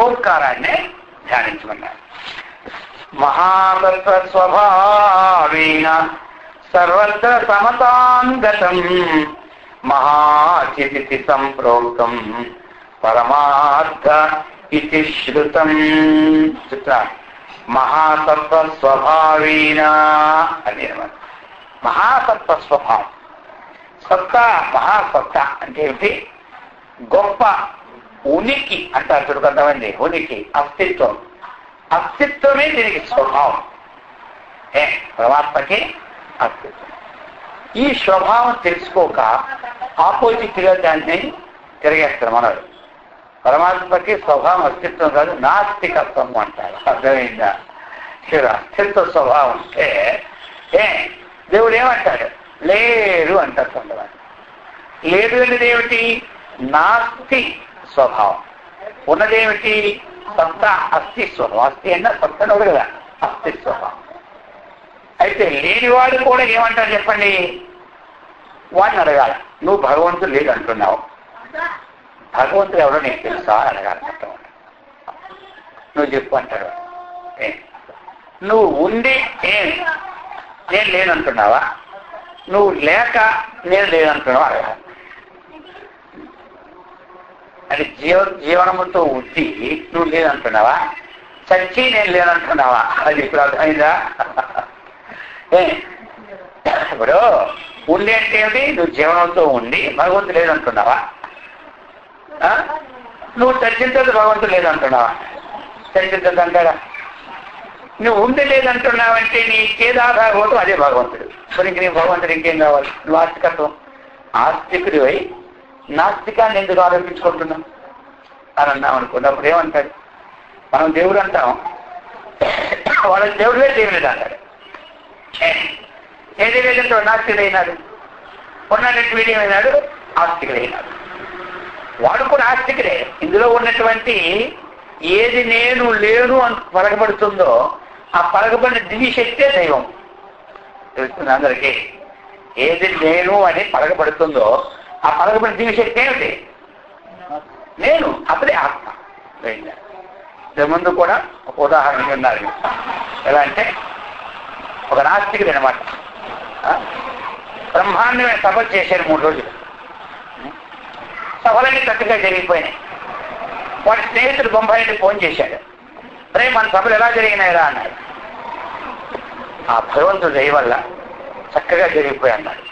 ఓంకారాన్నే ధ్యానించమన్నారు. మహాతత్వ స్వభావేన సర్వత్ర సమతాంగతం మహాచితి సంప్రోక్తం పరమార్థ ఇది శ్రుతం. మహాతత్వ స్వభావేన అని మహాతత్వ స్వభావం. సత్తా, మహాసత్తా అంటే ఏమిటి? గొప్ప ఉనికి అంటారు చూడు కొంతమంది. ఉనికి, అస్తిత్వం. అస్తిత్వమే దీనికి స్వభావం. పరమాత్మకి అస్తిత్వం. ఈ స్వభావం తెలుసుకోక ఆపోజిట్ గా దాన్ని తిరిగేస్తారు మనడు. పరమాత్మకి స్వభావం అస్తిత్వం కాదు, నాస్తికత్వం అంటారు. అర్థమైందా? అస్తిత్వ స్వభావం అంటే దేవుడు ఏమంటాడు? లేరు అంటారు కొంతమంది. లేదు అనేది ఏమిటి? నాస్తి స్వభావం. ఉన్నదేమిటి? సత్తా, అస్థి స్వభావం. అస్థి అన్న సత్తను కదా, అస్థి స్వభావం. అయితే లేనివాడు కూడా ఏమంటారు చెప్పండి? వాడిని అడగాల, నువ్వు భగవంతుడు లేదు అంటున్నావు, భగవంతుడు ఎవరో నీకు తెలుసా అడగాలి. నువ్వు చెప్పు అంటాడు. నువ్వు ఉండి నేను లేనంటున్నావా? నువ్వు లేక నేను లేనంటున్నావా అడగాలి. అది జీవనముతో ఉండి నువ్వు లేదంటున్నావా? చచ్చి నేను లేనంటున్నావా? అది ఇప్పుడు అర్థమైందా? ఇప్పుడు ఉండి అంటే ఏమిటి? నువ్వు జీవనంతో ఉండి భగవంతుడు లేదంటున్నావా? నువ్వు చర్చించదు భగవంతుడు లేదంటున్నావా? చర్చించదు అంటారా? నువ్వు ఉండి లేదంటున్నావంటే నీకేది ఆధారపోతూ అదే భగవంతుడు. మరి ఇంక నీ భగవంతుడు ఇంకేం కావాలి? నువ్వు ఆస్తికత్వం ఆస్తికుడివై నాస్తికాన్ని ఎందుకు ఆరోపించుకుంటున్నాం అని అన్నాం అనుకోండి. అప్పుడు ఏమంటాడు? మనం దేవుడు అంటాం, వాళ్ళ దేవుడే దేవుడు అంటాడు. ఏది లేదంటే నాస్తికుడైనాడు, ఉన్నటువంటి వీడియమైనాడు, ఆస్తికుడైనాడు. వాడు కూడా ఆస్తికుడే. ఇందులో ఉన్నటువంటి ఏది నేను లేను అని పలకబడుతుందో ఆ పలకబడిన దివ్యశక్తే దైవం. తెలుస్తుంది అందరికీ. ఏది నేను అని పలకబడుతుందో ఆ పలకబడిన దివ్యశక్తి ఏమిటి? నేను. అప్పుడే ఆత్మ. ఇంతకు ముందు కూడా ఒక ఉదాహరణ ఉన్నారు. ఎలా అంటే ఒక నాస్తికుడు అనమాట, బ్రహ్మాండమైన సభ చేశారు 3 రోజులు. సభలన్నీ చక్కగా జరిగిపోయినాయి. వాడి స్నేహితుడు బొంబాయికి ఫోన్ చేశాడు, రే మన సభలు ఎలా జరిగినాయిరా అన్నాడు. ఆ భగవంతుడు దయ వల్ల చక్కగా జరిగిపోయి అన్నాడు.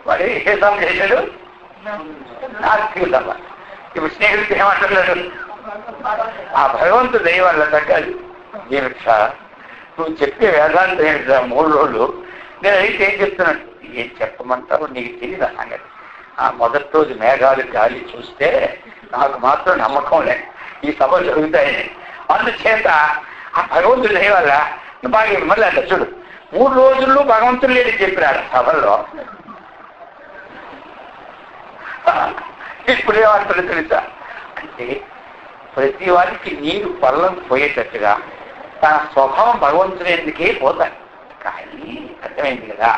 వాడు ఏ సభ చేశాడు? నాస్తికుడు సభ. ఇప్పుడు స్నేహితుడు ఏమంటున్నాడు? ఆ భగవంతుడు దయ వల్ల చక్కగా జీవిత నువ్వు చెప్పే వేదాంతం ఏమిటా 3 రోజులు నేను అయితే ఏం చెప్తున్నాను? ఏం చెప్పమంటావు? నీకు తెలియదు సంగతి. ఆ మొదటి రోజు మేఘాలు గాలి చూస్తే నాకు మాత్రం నమ్మకం లేదు ఈ సభలు జరుగుతాయని. అందుచేత ఆ భగవంతుడు దయ వల్ల బాగా మళ్ళీ అంట చూడు, 3 రోజుల్లో భగవంతుడు లేని చెప్పినాడు సభల్లో. ఇప్పుడేమంటాడు తెలుసా? అంటే ప్రతి వారికి నీరు పల్లం పోయేటట్టుగా తన స్వభావం భగవంతుని ఎందుకే పోతాడు. కానీ అర్థమైంది కదా,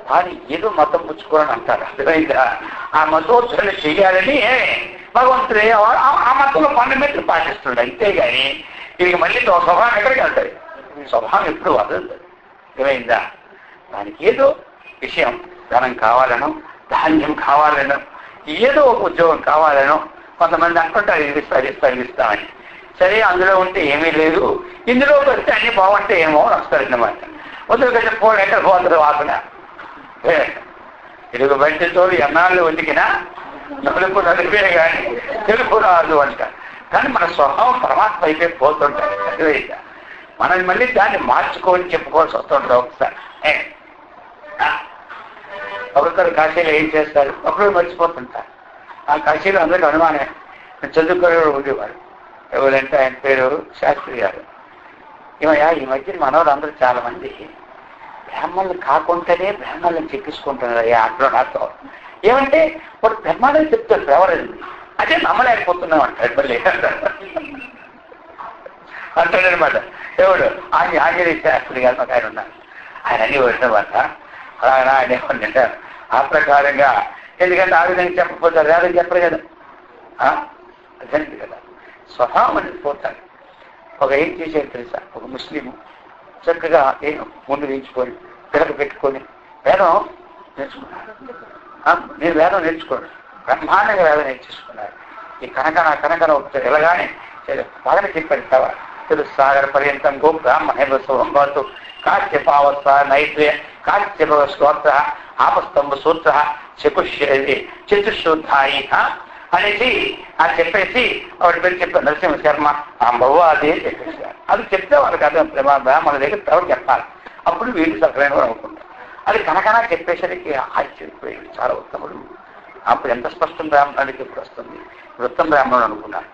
కానీ ఏదో మతం పుచ్చుకోవాలని అంటారు. అర్థమైందా? ఆ మతోత్సవాలు చేయాలని భగవంతుడే ఆ మతంలో ఫండమెంటల్ పాటిస్తున్నాడు. అంతేగాని ఇది మళ్ళీ స్వభావం ఎక్కడికి వెళ్తాయి? స్వభావం ఎప్పుడు వదలదు. అర్థమైందా? దానికి ఏదో విషయం, ధనం కావాలనో, ధాన్యం కావాలనో, ఏదో ఒక ఉద్యోగం కావాలనో కొంతమంది అనుకుంటారు ఇది ఇస్తామని. సరే, అందులో ఉంటే ఏమీ లేదు, ఇందులోకి వస్తే అన్ని బాగుంటే ఏమో వస్తారన్నమాట. వదిలిపెట్టి పోవడం ఎక్కడ పోతుంది వాసన. తెలుగు బయట తోడు ఎన్నాళ్ళు వండికినా నలుపు నలిపే కానీ తెలుపు రాదు అంట. కానీ మన స్వభావం పరమాత్మ అయిపోయి పోతుంటారు. అర్థమైందా? మనం మళ్ళీ దాన్ని మార్చుకొని చెప్పుకోవాల్సి వస్తుంటారు. ఒకరికొకరు కాశీలో ఏం చేస్తారు, ఒకరు మర్చిపోతుంటారు. ఆ కాశీలో అందరికీ అనుమానమే. చదువుకునే ఉండేవారు. ఎవరంటే ఆయన పేరు శాస్త్రి గారు. ఏమయ్యా, ఈ మధ్య మనవాళ్ళు అందరూ చాలా మంది బ్రాహ్మణులు కాకుండానే బ్రాహ్మణులను చెక్కించుకుంటున్నారు అయ్యా అంటారు నాతో. ఏమంటే వాడు బ్రహ్మాండం చెప్తారు ఎవరండి, అదే నమ్మలేకపోతున్నాం అంటాడు. మళ్ళీ అంటాడనమాట. ఎవడు? ఆంజనేయ శాస్త్రి గారు మాకు ఆయన ఉన్నారు. ఆయన అన్ని వచ్చినమాట అలాగా ఆయన ఏమంటారు ఆ ప్రకారంగా. ఎందుకంటే ఆ విధంగా చెప్పకపోతారు, వేదం చెప్పరు కదా. అదండి కదా స్వభావం అనేది పోతాడు. ఒక ఏం చేసేది తెలుసా? ఒక ముస్లిం చక్కగా ముందు వేయించుకొని పిల్లలు పెట్టుకొని వేదం నేర్చుకున్నాడు. నేను వేదం నేర్చుకోండి, బ్రహ్మాండంగా వేదం నేర్చేసుకున్నాడు. ఈ కనకన ఎలాగానే బాగానే చెప్పాడు. తవా తెలుసు సాగర పర్యంతం గో బ్రాహ్మణ శుభంతో కాశ్యపావస్థ నైత్ర్య కాశ్యప స్తోత్ర ఆపస్తంభ సూత్ర చతుశుద్ధాయి అనేసి అది చెప్పేసి వాడి పేరు చెప్పారు నరసింహ శర్మ అంబవు అది చెప్పేసారు. అది చెప్తే వాళ్ళకి అర్థం మన దగ్గర ఎవరు చెప్పాలి, అప్పుడు వీళ్ళు సక్రమైన కూడా అనుకుంటారు. అది కనకనా చెప్పేసరికి ఆశ్చర్యపోయింది, చాలా ఉత్తముడు. అప్పుడు ఎంత స్పష్టం బ్రాహ్మణుడికి ఎప్పుడు వస్తుంది, వృత్తం బ్రాహ్మణుడు అనుకున్నాను.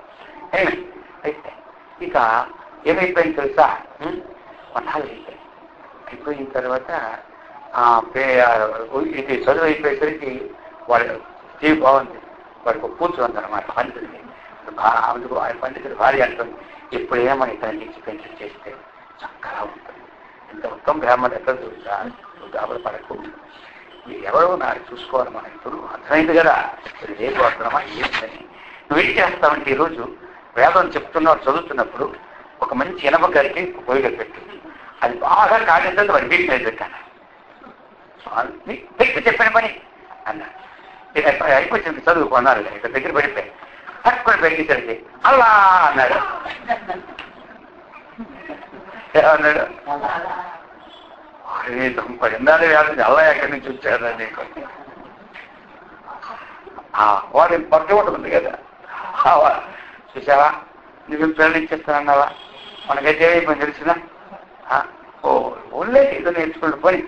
అయితే ఇక ఏమైపోయింది తెలుసా? కొన్నాళ్ళు అయిపోయిన తర్వాత ఇది చదువు అయిపోయేసరికి వాడు జీవి బాగుంది. వాడికి ఒక కూతురు ఉందన్నమాట పండితుడికి. అందుకు ఆ పండితుడి భార్య అంటుంది, ఇప్పుడు ఏమని ఇతను పెంచి చేస్తే చక్కగా ఉంటుంది. ఇంత ఉత్తమ బ్రాహ్మణుడు ఎక్కడ గాబలు పడకూడదు, ఎవరో నాకు చూసుకోవాలి మనం. ఇప్పుడు అర్థమైంది కదా రేపు వస్తున్నామా ఏంటని. నువ్వేం చేస్తావంటే ఈరోజు వేదం చెప్తున్నావు చదువుతున్నప్పుడు ఒక మంచి ఇనప గారికి పొయ్యిగా పెట్టి అది బాగా కాగిందని వాడి వీటి మీద పెట్టాను. పెట్టి చెప్పిన పని అన్నా. అయిపోయింది చదువు కొన్నాడు, ఇక్కడ దగ్గర పడిపోయి పట్టుకొని పెట్టేసరికి అల్లా అన్నాడు. ఏమన్నాడు? పడిందాలు వ్యాధి అల్లా ఎక్కడి నుంచి వచ్చారా నీకు? వాడు పట్టు ఉంటుంది కదా, చూసావా నువ్వు ప్రేరణించేస్తానన్నావా? మనకైతే ఏమైపోయింది తెలిసినా? ఓన్లే ఏదో నేర్చుకుంటూ పోయి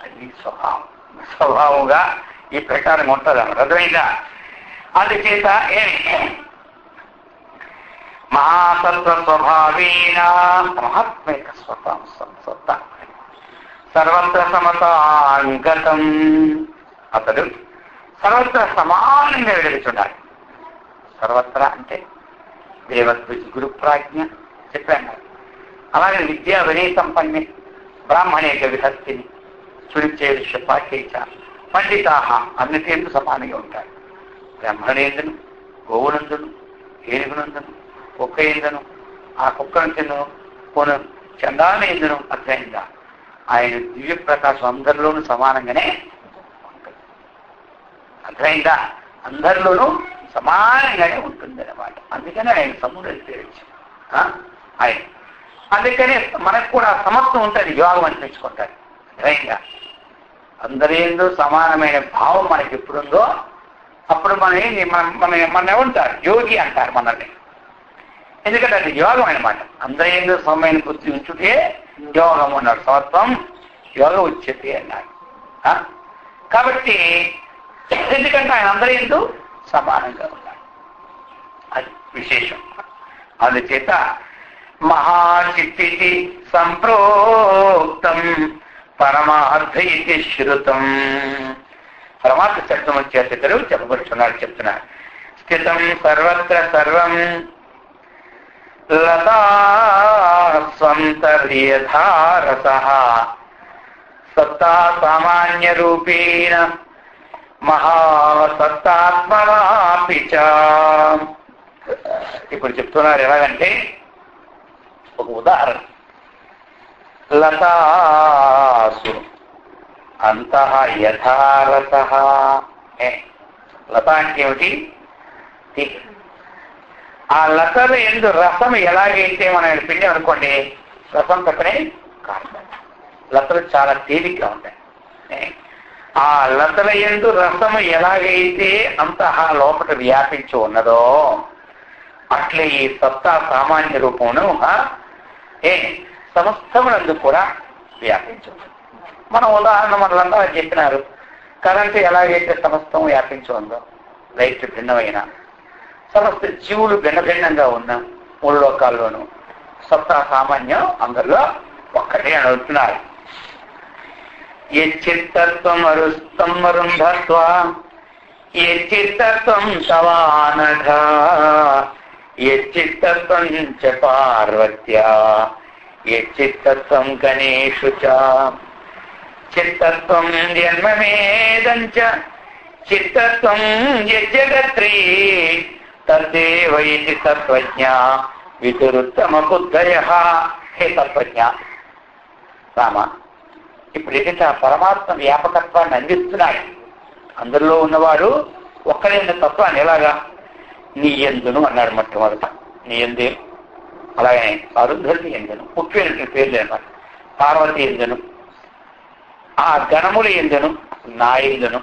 అది స్వభావంగా ఈ ప్రకారం ఉంటుంది అన్నమాట. అర్థమైందా? అందుచేత ఏమి మహాసత్వ స్వభావేన మహాత్మిక సత్త సర్వత్ర సమతాంగతం. అతడు సర్వత్ర సమానంగా వెలుగుతున్నాడు. సర్వత్ర అంటే దేవద్విజ్ గురు ప్రాజ్ఞ చెప్పాను. అలాగే విద్యా వినయ సంపన్నే బ్రాహ్మణేక విహస్తిని సునిశ్చయ పాఠ్యచ పండితాహ అన్నిటి సమానంగా ఉంటారు. బ్రాహ్మణేందును, గోవునందును, ఏనుగునందును, కుక్క ఏందను, ఆ కుక్కను చెందును కొను చందాన్ని ఎందును. అర్థమైందా? ఆయన దివ్య ప్రకాశం అందరిలోనూ సమానంగానే ఉంటుంది. అర్థమైందా? అందరిలోనూ సమానంగానే ఉంటుంది అన్నమాట. అందుకని ఆయన సముద్రం పేరు ఆయన. అందుకని మనకు కూడా సమత్వం ఉంటుంది, యోగం అనిపించుకుంటారు. అర్థమైందా? అందరేందో సమానమైన భావం మనకి ఎప్పుడుందో అప్పుడు మన ఉంటారు యోగి అంటారు మనల్ని. ఎందుకంటే అది యోగం అనమాట. అందరేందో సమమైన బుద్ధి ఉంచుటే యోగం అన్నాడు. సమత్వం యోగ ఉచ్యతే అన్నాడు. కాబట్టి ఎందుకంటే ఆయన అందరేందో సమానంగా ఉన్నాడు. అది విశేషం. అందుచేత మహాచిత్తి సంప్రోక్తం పరమార్థ ఇది శృతం. పరమార్థ శబ్దం వచ్చేతరు చెప్పబడుతున్నాడు. చెప్తున్నారు స్థితం సర్వత్ర సర్వం లతా స్వంతర్యధారస సత్తా సామాన్య రూపేణ మహాసత్తాత్మనాపి చ. ఇప్పుడు చెప్తున్నారు ఎలాగంటే ఒక ఉదాహరణ. లతాసు అంతః యథారసః. లత అంటే ఏమిటి? ఆ లతలు ఎందు రసం ఎలాగైతే మనం పిండి అనుకోండి, రసం పక్కనే కారుతాయి. లతలు చాలా తేలిగ్గా ఉంటాయి. ఆ లతల ఎందు రసము ఎలాగైతే అంతః లోపల వ్యాపించి ఉన్నదో అట్లే ఈ సత్తా సామాన్య రూపమును సమస్తములందు కూడా వ్యాపించు. మనం ఉదాహరణ మనలంతా చెప్పినారు. కరెంటు ఎలాగైతే సమస్తం వ్యాపించి ఉందో, లైట్ భిన్నమైన సమస్త జీవులు భిన్న భిన్నంగా ఉన్న మూడు లోకాల్లోనూ సత్తా సామాన్యం అందరిలో ఒక్కటే అని అడుగుతున్నారు. యచ్చిత్తత్వం అరుస్తం అరుంధత్వ యచ్చిత్తత్వం సవానఘ యచ్చిత్తత్వం చ పార్వత్యా యచ్చిత్తత్వం గణేషు చ చిత్తత్వం జన్మమేదం చ చిత్తత్వం యజ్జగత్రీ తద్దేవ ఇతి తత్వజ్ఞ విదురుత్తమ బుద్ధయ. హే తత్వజ్ఞ రామ, ఇప్పుడు ఏంటంటే ఆ పరమాత్మ వ్యాపకత్వాన్ని అందిస్తున్నాడు. అందరిలో ఉన్నవాడు ఒక్కడైన తత్వాన్ని ఎలాగా నీ యందును అన్నాడు. మొట్టమొదట నీ ఎందే, అలాగే అరుంధతి ఎందును, ముఖ్యమైన పేర్లు అన్నమాట. పార్వతి ఎందును, ఆ గణముల ఎందును, నా ఎందును,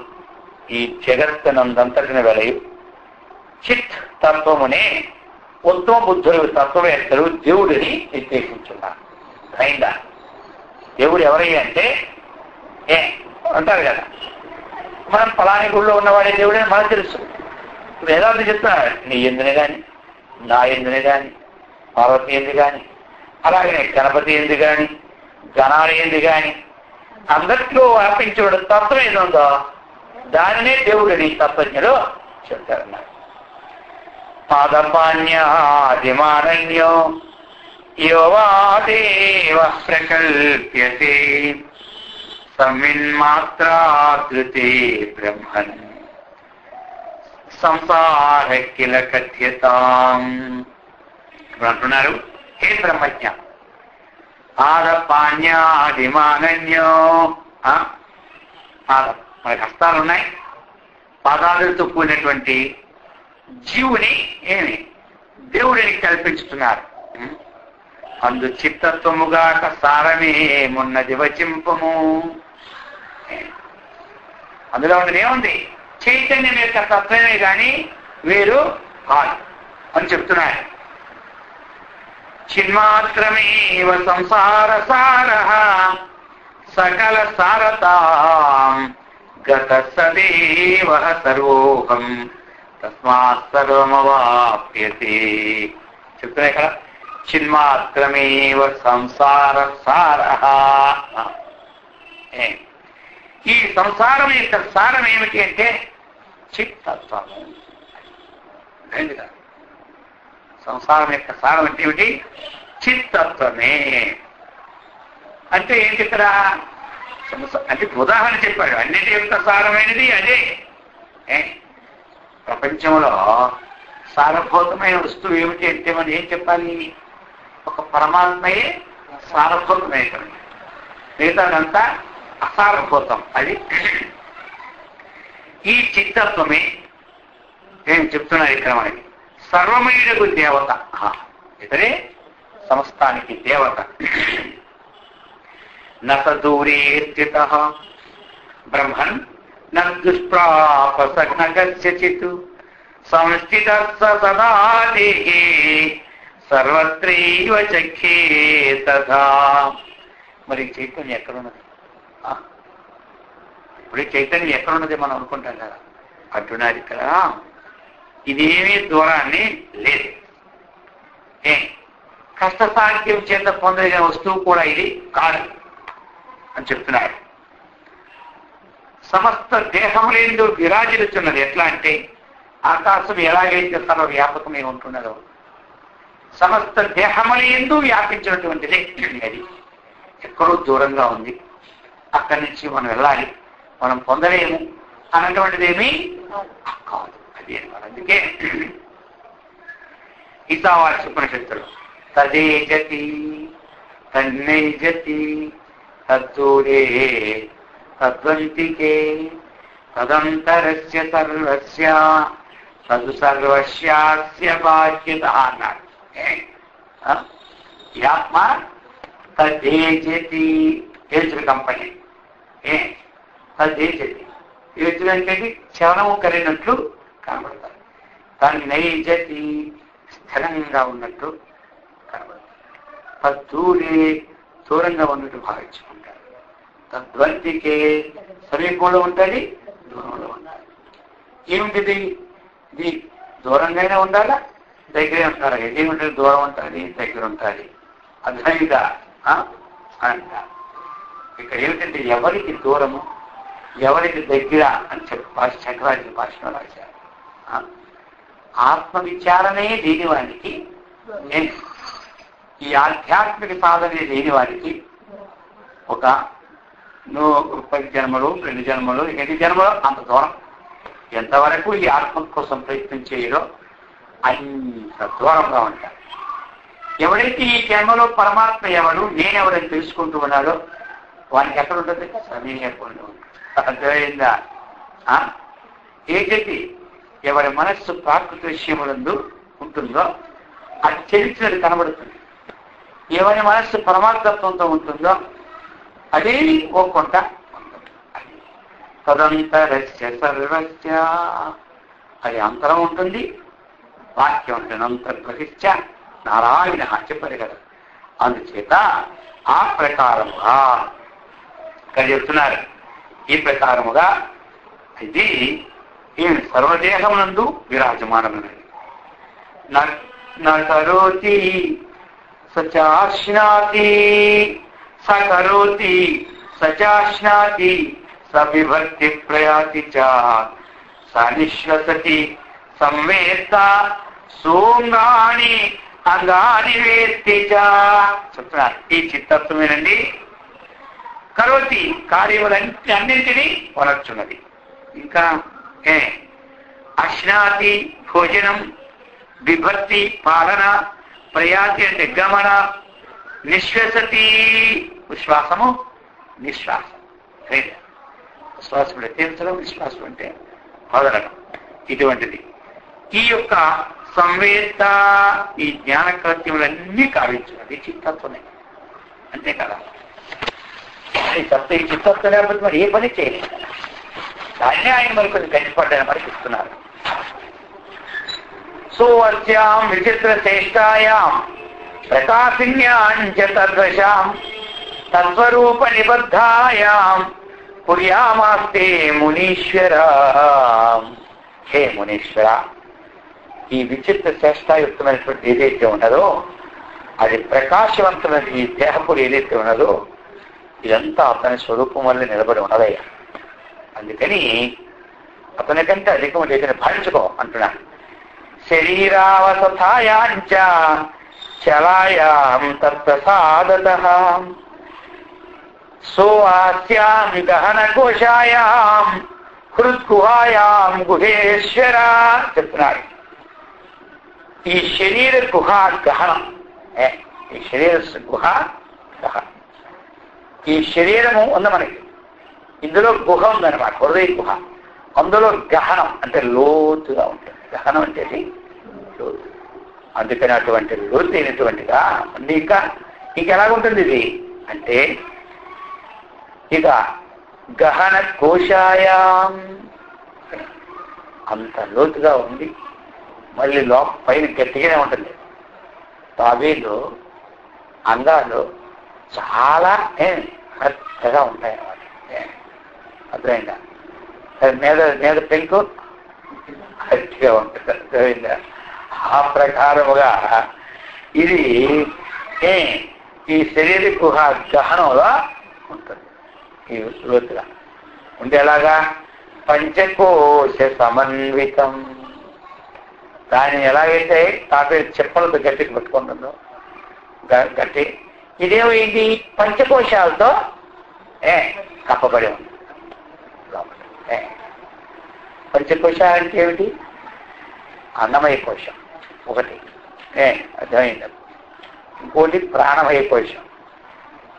ఈ జగత్తునందంతటిని వెలయు చిత్ తత్వమునే ఉత్తమ బుద్ధులు తత్వవేత్తలు దేవుడిని నిర్దేశించున్నారు. అయిందా? దేవుడు ఎవరయ్యా అంటే అంటారు కదా, మనం ఫలాని గుళ్ళో ఉన్నవాడే దేవుడని మనకు తెలుసు. వేదాంతం చెప్తున్నారు నీ ఎందునే కానీ, నా ఎందునే కానీ, పార్వతి ఎందు కానీ, అలాగనే గణపతి ఎందు కానీ, గణాలు ఎందు కానీ అందరిలో వ్యాపించే తత్వం ఏదుందో దానినే దేవుడిని తత్వజ్ఞులు చెప్తారన్నారు. పాదపాన్యాదిమారణ్యో యోవాదేవ ప్రకల్ప్యతే సంవిన్మాత్రాధృతే బ్రహ్మన్ సంసార కిల కథ్యతాం అంటున్నారు. హే బ్రహ్మజ్ఞ, పాదపాన్యాదిమారణ్యో మనకి హస్తాలు ఉన్నాయి, పాదాలతో కూడినటువంటి జీవుని దేవుడిని కల్పించుతున్నారు. అందు చిత్తత్వముగా సారమేమున్నది వచింపము. అందులో ఉన్నది ఏముంది? చైతన్యం యొక్క తత్వమే కానీ వేరు కాదు అని చెప్తున్నారు. చిన్మాత్రమేవ సంసార సార సకల సారతాం గత సదేవ సర్వోహం తస్మాత్ సర్వమవాప్యతే. చెప్తున్నాయి కదా, చిన్మాత్రమేవ సంసార సారః. ఈ సంసారం యొక్క సారం ఏమిటి అంటే చిత్తత్వము. సంసారం యొక్క సారం అంటే ఏమిటి? చిత్తత్వమే. అంటే ఏంటి ఇక్కడ? అంటే ఉదాహరణ చెప్పాడు, అన్నిటి యొక్క సారమైనది అదే. ప్రపంచంలో సారభూతమైన వస్తువు ఏమిటి అంటే మనం ఏం చెప్పాలి? ఒక పరమాత్మయే సారభూతమైనటువంటి, మిగతాదంతా అసారభూతం. అది ఈ చిత్తత్వమే నేను చెప్తున్నాను ఇక్కడ మనకి. సర్వమయుడకు దేవత, ఇతరే సమస్తానికి దేవత. నూరే స్థిత బ్రహ్మన్ దుష్ప్రాపసచిత్ సంస్థిత సదా దేహే సర్వత్రైవ చఖ్యే తథా. మరి చైతన్యం ఎక్కడున్నది? ఇప్పుడు చైతన్యం ఎక్కడున్నది మనం అనుకుంటాం కదా, అంటున్నారు ఇక్కడ. ఇదేమీ దూరాన్ని లేదు. కష్టసాధ్యం చేత పొందగలిగిన వస్తువు కూడా ఇది కాదు అని చెప్తున్నారు. సమస్త దేహములందు విరాజిల్లుతున్నది. ఎట్లా అంటే ఆకాశం ఎలాగైతే సర్వవ్యాపకమై ఉంటున్నదో సమస్త దేహములందు వ్యాపించినటువంటిది అది. ఎక్కడో దూరంగా ఉంది, అక్కడి నుంచి మనం వెళ్ళాలి, మనం పొందలేము అన్నటువంటిది ఏమీ కాదు. అది అన్నమాట. అందుకే ఈశావాస్యోపనిషత్తులు తదేజతి తన్నైజతి తద్దూరే తద్వంతికే తదంతరస్య సర్వస్య తదు సర్వస్యాస్య బాధ్యత అన్నాడు. ఈ ఆత్మ తదేజతి, ఏజుల కంపెనీ. తదేజతి, ఏజులు అంటే చలనము కలిగినట్లు కనబడతారు. తన్నైజతి, స్థిరంగా ఉన్నట్టు కనబడతారు. తద్దూరే, దూరంగా ఉన్నట్టు భావించుకుంటారు. తద్వంతికే, సమీపంలో ఉంటుంది, దూరంలో ఉండాలి. ఏమిటిది? ఇది దూరంగానే ఉండాలా, దగ్గరే ఉంటారా? ఏదేమిటంటే దూరం ఉంటుంది, దగ్గర ఉంటుంది. అర్థమైందా అంట. ఇక్కడ ఏమిటంటే ఎవరికి దూరము ఎవరికి దగ్గర అని చెప్పి శంకరాచార్య భాషలో రాశారు. ఆత్మవిచారణే లేని వారికి, ఈ ఆధ్యాత్మిక సాధనే లేని వారికి ఒక 10 జన్మలు 2 జన్మలు 8 జన్మలు అంత దూరం. ఎంతవరకు ఈ ఆత్మ కోసం ప్రయత్నం చేయడో అంత దూరంగా ఉంటారు. ఎవరైతే ఈ జన్మలో పరమాత్మ ఎవరు, నేనెవరని తెలుసుకుంటూ ఉన్నాడో వానికి ఎక్కడ ఉంటుంది? సమీపంలో ఉంటుంది. అర్థమైందా? ఏదైతే ఎవరి మనస్సు ప్రాకృత విషయములందు ఉంటుందో అది చరిత్రలు కనబడుతుంది. ఎవరి మనస్సు పరమాత్మత్వంతో ఉంటుందో అదే పోకుండా తదంతరస్య సర్వస్య, అది అంతరం ఉంటుంది, వాక్యం ఉంటుంది. అంతర్బహిశ్చ నారాయణ చెప్పారు కదా. అందుచేత ఆ ప్రకారముగా ఇక్కడ చెప్తున్నారు. ఈ ప్రకారముగా ఇది సర్వదేహమునందు విరాజమానమైనది. నరోతి సచాశ్నాతి, సకరోతి సచాశ్నాతి, సవిభక్తి ప్రయాతి చ సనిశ్వసతి సంవేత్త సోంగాని అంగాని వేత్తి చ. చెప్తున్నారు ఈ చిత్తత్వమేనండి కరోతి, కార్యములన్నింటినీ వనర్చున్నది. ఇంకా అశ్నాతి భోజనం, విభక్తి పాలన, ప్రయాతి అంటే గమన, నిశ్వసతి విశ్వాసము, నిశ్వాసం విశ్వాసం అంటే తీర్చడం, విశ్వాసం అంటే వదలడం. ఇటువంటిది ఈ యొక్క సంవేద, ఈ జ్ఞానకృత్యములన్నీ కావించున్నది చిత్తత్వమే. అంతే కదా. ఈ చిత్తత్వం లేకపోతే మరి ఏ పని చేయలేదు. దాన్నే ఆయన మరి కొంచెం గట్టిపడ్డాయని మనకి ఇస్తున్నారు. సోవర్త్యాం విచిత్ర శ్రేష్టాయాం ప్రకాశిన్యాం చ తద్వశాం తత్వరూప నిబద్ధాయాం పుర్యామాస్తే మునీశ్వర. హే మునీశ్వర, ఈ విచిత్ర శ్రేష్టాయుక్తమైనటువంటి ఏదైతే ఉన్నదో, అది ప్రకాశవంతమైన ఈ దేహపుడు ఏదైతే ఉన్నదో, ఇదంతా అతని స్వరూపం వల్ల నిలబడి ఉన్నదయ్యా. అందుకని అతని కంటే అధికం లేదని భావించుకో అంటున్నాను. శరీరావసథాయాంచ చలాయాం తత్ప్రసాదతః సోవాస్యాం గహన కోశాయాం హృద్గుహాయాం గుహేశ్వర చెప్తున్నాడు. ఈ శరీర గుహ గహనం, ఈ శరీర గుహ గహనం. ఈ శరీరము ఉంది మనకి, ఇందులో గుహ ఉందన్నమాట, హృదయ గుహ. అందులో గహనం అంటే లోతుగా ఉంటుంది. గహనం అంటే లోతు. అందుకని అటువంటి లోతు అయినటువంటిగా ఉంది. ఇంకెలాగుంటుంది ఇది అంటే, ఇక గహన కోశాయాం అంత లోతుగా ఉంది. మళ్ళీ పైన గట్టిగానే ఉంటుంది. తాబేలు అంగాలు చాలా పెద్దగా ఉంటాయి అన్నమాట. అర్థమైందా? మీద పెంకు గట్టిగా ఉంటుంది. అర్థమైందా? ఆ ప్రకారముగా ఇది ఈ శరీర గుహ గహనంలో ఉంటుంది. ఈ లోతుగా ఉండేలాగా పంచకోశ సమన్వితం. దాన్ని ఎలాగైతే తాపేరు చెప్పలతో గట్టికి పెట్టుకుంటుందో గట్టి, ఇదేమైంది పంచకోశాలతో కప్పబడి ఉంది. పంచకోశాలు అంటే ఏమిటి? అన్నమయ కోశం ఒకటి, అర్థమైంది. ఇంకోటి ప్రాణమయ కోశం,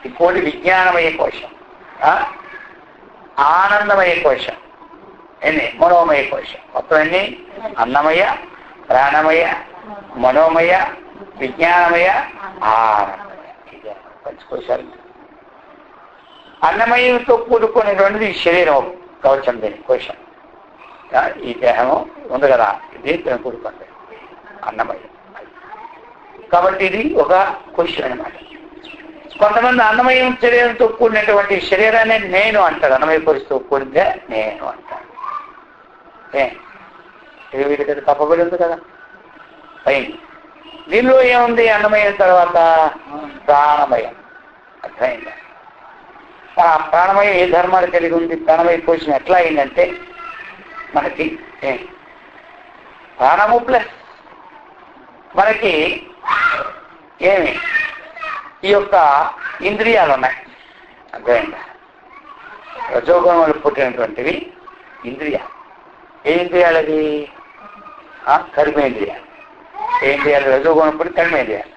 ఇంకోటి విజ్ఞానమయ కోశం, ఆనందమయ కోశం, మనోమయ కోశం. మొత్తం అన్ని అన్నమయ, ప్రాణమయ, మనోమయ, విజ్ఞానమయ, ఆనందమయ. ఇదే పంచకోశాలు. అన్నమయంతో కూడుకునేటువంటిది ఈ శరీరం కవచం, దీని కోశం. ఈ దేహము ఉంది కదా, దీంతో కూడుకుంది అన్నమయం. కాబట్టి ఇది ఒక కోశం అన్నమాట. కొంతమంది అన్నమయం శరీరంతో కూడినటువంటి శరీరాన్ని నేను అంటారు. అన్నమయ కోశంతో కూడిందే నేను అంటారు. ఇది వీటి దగ్గర తప్పబడి ఉంది కదా పైన. దీనిలో ఏముంది? అన్నమయం తర్వాత ప్రాణమయం. అర్థమైందా? ఆ ప్రాణమయం ఏ ధర్మాలు కలిగి ఉంది? ప్రాణమయ కోశం ఎట్లా అయిందంటే, మనకి ప్రాణము ప్లస్ మనకి ఏమి ఈ యొక్క ఇంద్రియాలు ఉన్నాయి. అర్థమైందా? రజోగుణములు పుట్టినటువంటివి ఇంద్రియాలు. ఏ ఇంద్రియాలు అది? కర్మేంద్రియాలు. ఏ ఇంద్రియాలు? రజోగుణం పుట్టి కర్మేంద్రియాలు.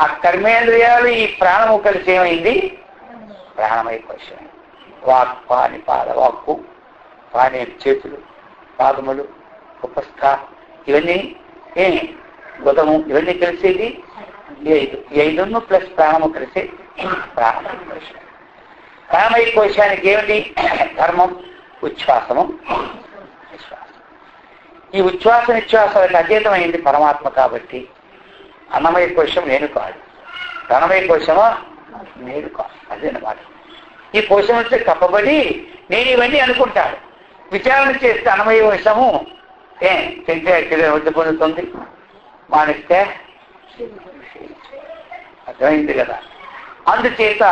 ఆ కర్మేంద్రియాలు ఈ ప్రాణము కలిసి ఏమైంది? ప్రాణమయ కోశం. వాక్, పాని, పాద, వాక్కు, పాని చేతులు, పాదములు, ఉపస్థ, ఇవన్నీ గుదము, ఇవన్నీ కలిసేది ఈ ఐదును ప్లస్ ప్రాణము కలిసి ప్రాణమయ కోశం. ప్రాణమయ కోశానికి ఏమిటి? ధర్మం, ఉచ్ఛ్వాసము, నిశ్వాసం. ఈ ఉచ్ఛ్వాస నిశ్వాసాలకు అతీతమైంది పరమాత్మ. కాబట్టి అన్నమయ కోశం నేను కాదు, ప్రాణమయ కోశమా నేను కాదు. అదేనమాట. ఈ కోశం వస్తే కప్పబడి నేను ఇవన్నీ అనుకుంటాను. విచారణ చేస్తే అన్నమయ కోశము పెంచే వృద్ధి పొందుతుంది, మానిస్తే అర్థమైంది కదా. అందుచేత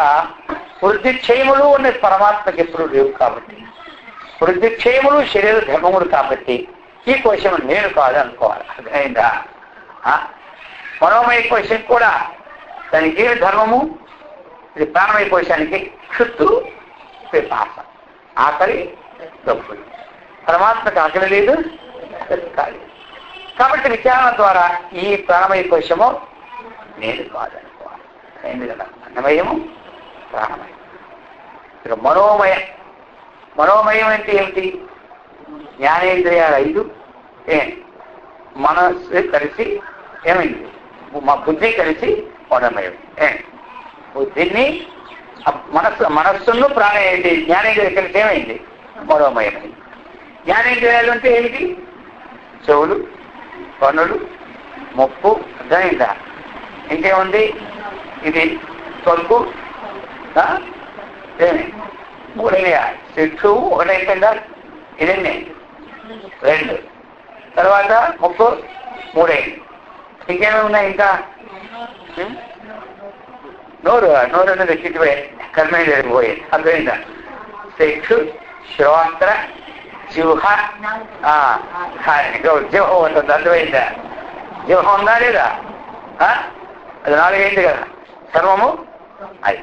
వృద్ధిక్షయములు ఉన్న పరమాత్మకి ఎప్పుడు లేవు. కాబట్టి వృద్ధిక్షయములు శరీర ధర్మములు కాబట్టి ఈ కోశం నేను కాదు అనుకోవాలి. అర్థమైందా? మనోమయ కోశం కూడా దానికి ఏ ధర్మము? ఇది ప్రాణమయ కోశానికి క్షుత్తు, పిపాస, ఆకలి, దప్పులు. పరమాత్మకి ఆకలి లేదు, కాదు. కాబట్టి విచారణ ద్వారా ఈ ప్రాణమయ కోశము నేను కాదు అనుకోవాలి. అయింది కదా. అన్నమయము, ప్రాణమయం. ఇక మనోమయ. మనోమయం అంటే ఏమిటి? జ్ఞానేంద్రియాలు 5 మనస్సు కలిసి ఏమైంది? మా బుద్ధి కలిసి మనోమయం. బుద్ధిని మనస్సును జ్ఞానేంద్రియాలు కలిసి ఏమైంది? మనోమయమైంది. జ్ఞానేంద్రియాలు అంటే ఏమిటి? చెవులు, కన్నులు, ముక్కు. అర్థమైందా? ఇంకేముంది? ఇది తొలుపు, ఏమి మూడైనయా? చెట్టు ఒకటైతుందా? ఇదన్నీ 2. తర్వాత ముక్కు 3. ఇంకేమేమి ఉన్నాయి? ఇంకా నోరు అనేది చిట్టిపోయాయి, కర్మేంద్రియాలు జరిగిపోయాయి. అర్థమైందా? చక్షు, శ్రోత్ర, జిహ్వ, జిహ్వ ఉంటుంది. అర్థమైందా? జిహ్వ ఉందా లేదా? అది 4 అయింది కదా. సర్వము అది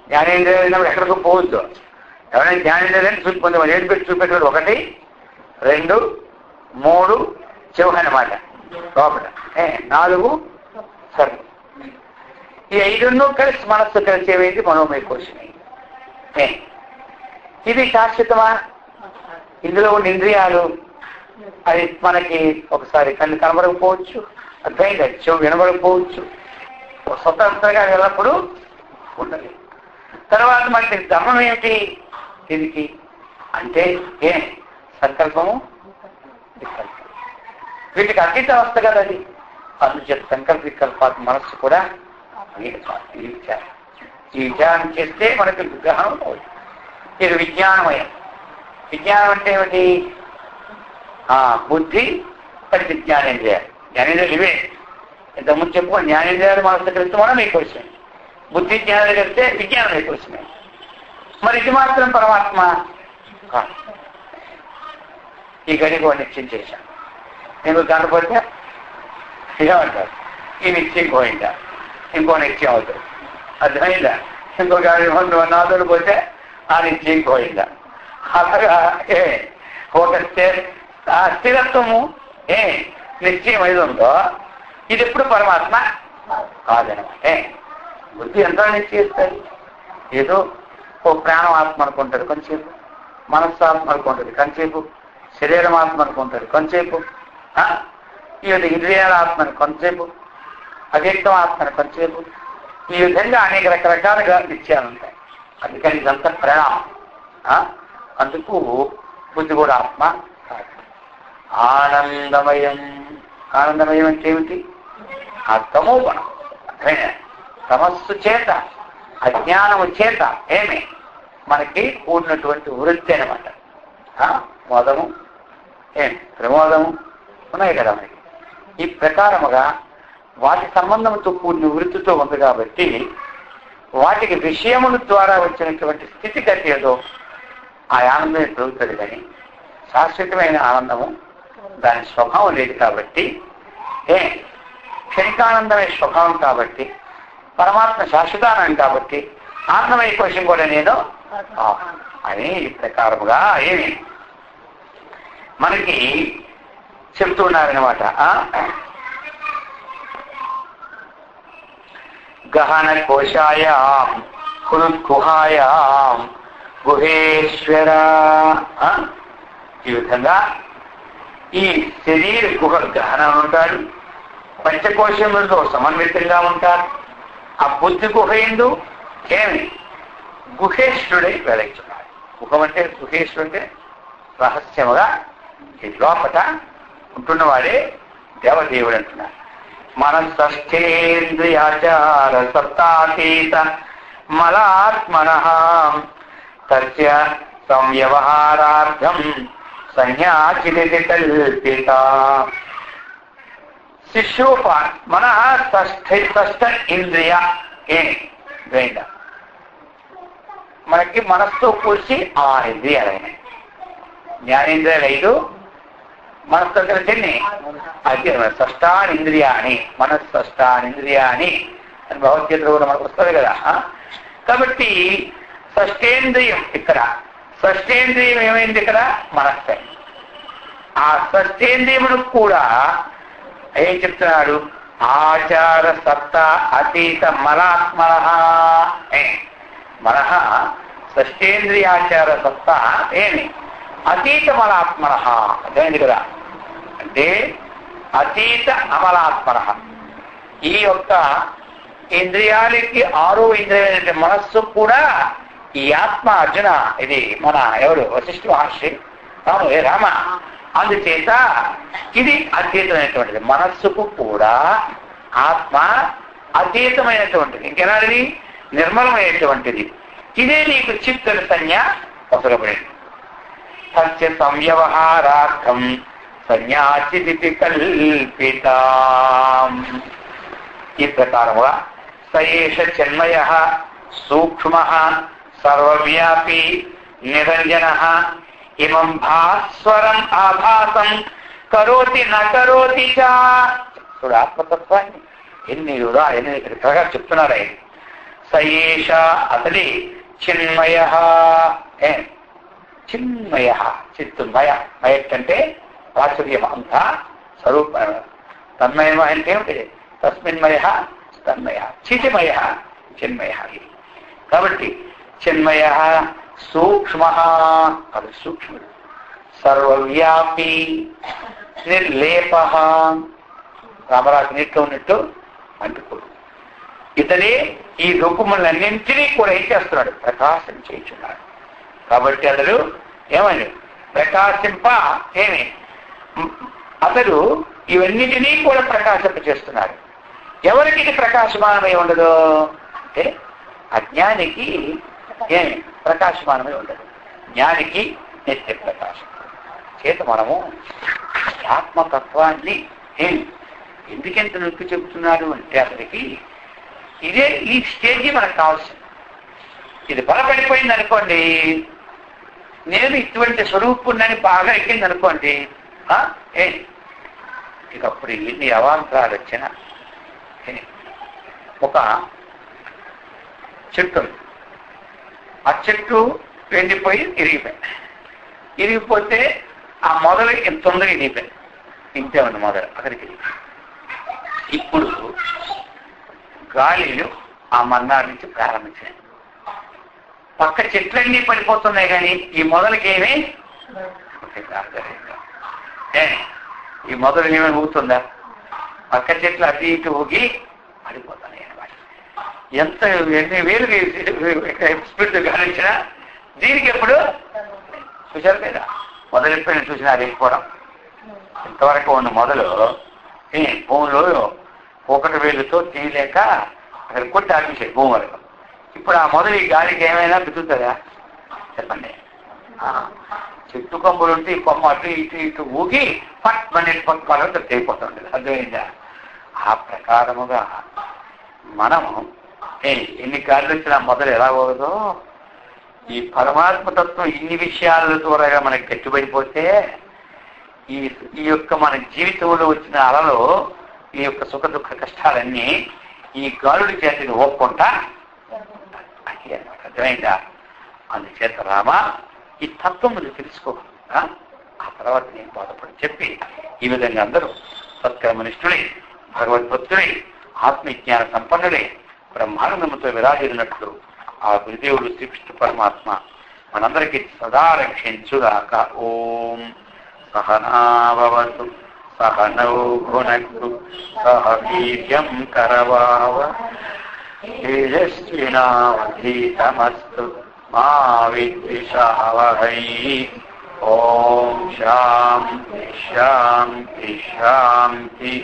జ్ఞానేంద్రియాలు ఎక్కడికి పోవద్దు. ఎవరైనా జ్ఞానేంద్రియాలని చూపించమని ఏడు పెట్టి చూపెట్టాడు. 1, 2, 3 జిహ్వ అన్నమాట లోపల. 4 సర్వం. ఈ 5 కలిసి మనస్సు కలిసి ఏమైంది? మనోమయ కోశమే. ఇది శాశ్వతమా? ఇందులో ఉన్న ఇంద్రియాలు అది మనకి ఒకసారి కళ్ళు కనబడకపోవచ్చు, అర్థమైంది, చెవు వినబడకపోవచ్చు, స్వతంత్రంగా వెళ్ళప్పుడు ఉండదు. తర్వాత మనకి ధర్మం ఏమిటి దీనికి అంటే సంకల్పము, వికల్పం. వీటికి అతీత అవస్థ కదా అది. అందుచేత సంకల్ప వికల్పాత్మ మనస్సు కూడా ఈ విచారం చేస్తే మనకి విగ్రహం అవుతుంది. ఇది విజ్ఞానమయం. విజ్ఞానం అంటే ఏమిటి? బుద్ధి, ప్రతి జ్ఞానేంద్రియాలు. జ్ఞానేంద్రియాలు ఇవే. ఇంతకుముందు చెప్పుకో, జ్ఞానేంద్రియాలు మనసు కలిస్తే మనం ఎక్కువచ్చినాయి, బుద్ధి జ్ఞానాలు కలిస్తే విజ్ఞానం ఎక్కువచ్చినాయి. మరి ఇది మాత్రం పరమాత్మ కాదు. ఈ గడికి నిశ్చయం చేశాను. నేను కనపడితే ఏమంటారు? ఈ నిశ్చయం పోయిందా? ఇంకో నిశ్చయం అవుతుంది. అర్థమైందా? ఇంకో గాడి నాదులు పోతే ఆ నిశ్చయం పోయిందా? అలాగా ఒక స్థిరత్వము నిశ్చయం ఏది ఉందో ఇది ఎప్పుడు పరమాత్మ కాదనమాట. బుద్ధి ఎంత నిశ్చయిస్తుంది? ఏదో ఓ ప్రాణం ఆత్మ అనుకుంటాడు కొంచెంసేపు, మనస్సు ఆత్మ అనుకుంటుంది కొంచెంసేపు, శరీరం ఆత్మ అనుకుంటాడు కొంచెంసేపు, ఈ ఇంద్రియాల ఆత్మని కొంచెంసేపు, అవ్యక్తం ఆత్మని కొంచెంసేపు. ఈ విధంగా అనేక రకరకాలుగా నిశ్చయాలు ఉంటాయి. అందుకని ఇదంతా ప్రణామం. అందుకు బుద్ధి కూడా ఆత్మ కాదు. ఆనందమయం. ఆనందమయం అంటే ఏమిటి? ఆ తమోగుణం, తమస్సు చేత, అజ్ఞానము చేత మనకి కూడినటువంటి వృత్తి అనమాట. మోదము, ప్రమోదము ఉన్నాయి కదా మనకి. ఈ ప్రకారముగా వాటి సంబంధంతో కూడిన వృత్తితో ఉంది కాబట్టి వాటికి విషయముల ద్వారా వచ్చినటువంటి స్థితిగతి ఏదో ఆ ఆనందమే పెరుగుతుంది. కానీ శాశ్వతమైన ఆనందము దాని స్వభావం లేదు కాబట్టి, క్షణికానందమే స్వభావం కాబట్టి, పరమాత్మ శాశ్వతానం కాబట్టి ఆనందమయ కోశం కూడా నేను అని ఈ ప్రకారముగా మనకి చెప్తున్నారనమాట. గహన కోశాయాం హృద్గుహాయాం గుహేశ్వర. ఈ విధంగా ఈ శరీర గుహ గహన ఉంటాడు, పంచకోశములతో సమన్వితంగా ఉంటారు. ఆ బుద్ధి గుహ ఎందు గుహేశ్వరుడై వెలచున్నాడు. గుహం అంటే గుహేశ్వరుడు అంటే రహస్యముగా లోపట ఉంటున్నవాడే దేవదేవుడు అంటున్నారు. మనస్సంస్థేంద్రియాచార సత్తాతీత మలాత్మనః తస్య సంవ్యవహారార్థం సంజ్ఞాచితి కల్పిత. శిశోప మనః షష్ఠ ఇంద్రియ మనకి మనస్సుతో కూర్చి 6 ఇంద్రియాలైనాయి. జ్ఞానేంద్రియాలు 5, మనస్సు కలిసి అది షష్టానింద్రియాని, మనస్షష్టానింద్రియాని అని భగవద్గీతలో కూడా మనకు వస్తుంది కదా. కాబట్టి షష్ఠేంద్రియం ఇక్కడ, షష్ఠేంద్రియం ఏమైంది ఇక్కడ? మనస్సు. ఆ షష్ఠేంద్రియమును కూడా ఏం చెప్తున్నాడు? ఆచార సత్తా అతీత మలాత్మనః. మనః షష్ఠేంద్రియాచార సత్తా అతీత మలాత్మనః. అర్థమైంది కదా? అంటే అతీత అమలాత్మనః. ఈ యొక్క ఇంద్రియాలకి 6వ ఇంద్రియం మనస్సు కూడా ఈ ఆత్మ. అర్జున, ఇది మన ఎవరు? వశిష్ఠ మహర్షి. రాము రామ. అందుచేత ఇది అతీతమైనటువంటిది. మనస్సుకు కూడా ఆత్మ అతీతమైనటువంటిది. ఇంకెలాంటిది? నిర్మలమైనటువంటిది. ఇదే నీకు చిత్తల సంజ్ఞ అవసరపడింది. సత్య సంవ్యవహారార్థం సన్యాసిది కల్పిత. ఈ ప్రకారముగా సయేష చిన్మయ సూక్ష్మ సర్వవ్యాపీ నిరంజన ఇమం భాస్వరం ఆభాసం కరోతి నరోతి చ. చూడు ఆత్మతత్వాన్ని ఎన్ని ఇక్కడ చెప్తున్నారు ఆయన. సయేష అతడి చిన్మయ, చిన్మయ చిత్తుమయ, మయట్ ప్రాచుర్యం అంతా స్వరూప, తన్మయ అంటే ఏమిటి? తస్మిన్మయ తన్మయ, చితిమయ చిన్మయ. కాబట్టి చిన్మయ సూక్ష్మ, అది సూక్ష్ముడు, సర్వవ్యాపి నిర్లేప, రామరాజు నీటిలో ఉన్నట్టు అంటుకోడు. ఇతనే ఈ రూపములన్నింటినీ కూడా ఏం చేస్తున్నాడు? ప్రకాశం చేయించున్నాడు. కాబట్టి అతడు ఏమని ప్రకాశింప, ఏమి అతడు ఇవన్నిటినీ కూడా ప్రకాశింప చేస్తున్నాడు. ఎవరికి ఇది ప్రకాశమానమై ఉండదు అంటే అజ్ఞానికి ఏమి ప్రకాశమానమై ఉండదు, జ్ఞానికి నిత్య ప్రకాశం చేత మనము ఆత్మతత్వాన్ని ఎందుకెంత నొక్కి చెబుతున్నాడు అంటే అతనికి ఇదే ఈ స్టేజీ మనకు కావాల్సింది. ఇది బలపడిపోయింది అనుకోండి, నేను ఇటువంటి స్వరూపుణ్ణని బాగా ఎక్కింది అనుకోండి, ఇక అప్పుడు ఎన్ని అవాంతరాలు వచ్చినా. ఒక చెట్టు, ఆ చెట్టు ఎండిపోయి ఇరిగిపోతే ఆ మొదలు ఎంత తొందరగా ఇరిగిపోయింది, ఇంతే ఉంది మొదలు అక్కడికి. ఇప్పుడు గాలిలు ఆ మన్నాడు నుంచి ప్రారంభించాయి. పక్క చెట్లన్నీ పడిపోతున్నాయి, కానీ ఈ మొదలకేమీ ఈ మొదలు ఏమైనా ఊగుతుందా? పక్క చెట్లు అటు ఇటు ఊగి పడిపోతున్నాయి అన్నమాట. ఎంత ఎన్ని వేలు స్పీడ్ గాలించినా దీనికి ఎప్పుడు చూశారు లేదా? మొదలు ఎప్పుడైనా చూసినా అది వెళ్ళిపోవడం. ఇంతవరకు ఉన్న మొదలు భూమిలో ఒకటి వేలుతో తీయలేక అక్కడ కొట్టి ఆపేసాయి భూమి వరకు. ఇప్పుడు ఆ మొదలు ఈ గాలికి ఏమైనా బిగుతుందా చెప్పండి? చెట్టు కొమ్మలు ఉంటే ఈ కొమ్మ అటు ఇటు ఇటు ఊగి పట్ మన్నిటి పట్టుకోవాలంటే తెగిపోతుంది. అర్థమైందా? ఆ ప్రకారముగా మనము ఎన్ని గాలి వచ్చినా మొదలు ఎలా పోదో ఈ పరమాత్మతత్వం ఇన్ని విషయాల ద్వారా మనకి గట్టిపడిపోతే ఈ యొక్క మన జీవితంలో వచ్చిన అలలో ఈ యొక్క సుఖ దుఃఖ కష్టాలన్నీ ఈ గాలుడి చేతిని ఒప్పుకుంటా అది అన్నమాట. అర్థమైందా? అందుచేత రామ ఈ తత్వం నువ్వు తెలుసుకో, ఆ తర్వాత నేను బాధపడి చెప్పి ఈ విధంగా అందరూ సత్కర్మనిష్ఠులై భగవద్భక్తులై ఆత్మజ్ఞాన సంపన్నులై బ్రహ్మానందముతో విరాజిల్లినట్లు ఆ గురుదేవుడు శ్రీకృష్ణ పరమాత్మ మనందరికీ సదా రక్షించుగాక. ఓం సహనావతు సహనౌ భునక్తు సహ వీర్యం కరవావహై తేజస్వినావధీతమస్తు మా విద్విషావహై. ఓం శాంతి శాంతి శాంతి.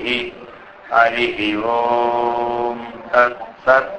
హరి ఓం తత్సత్.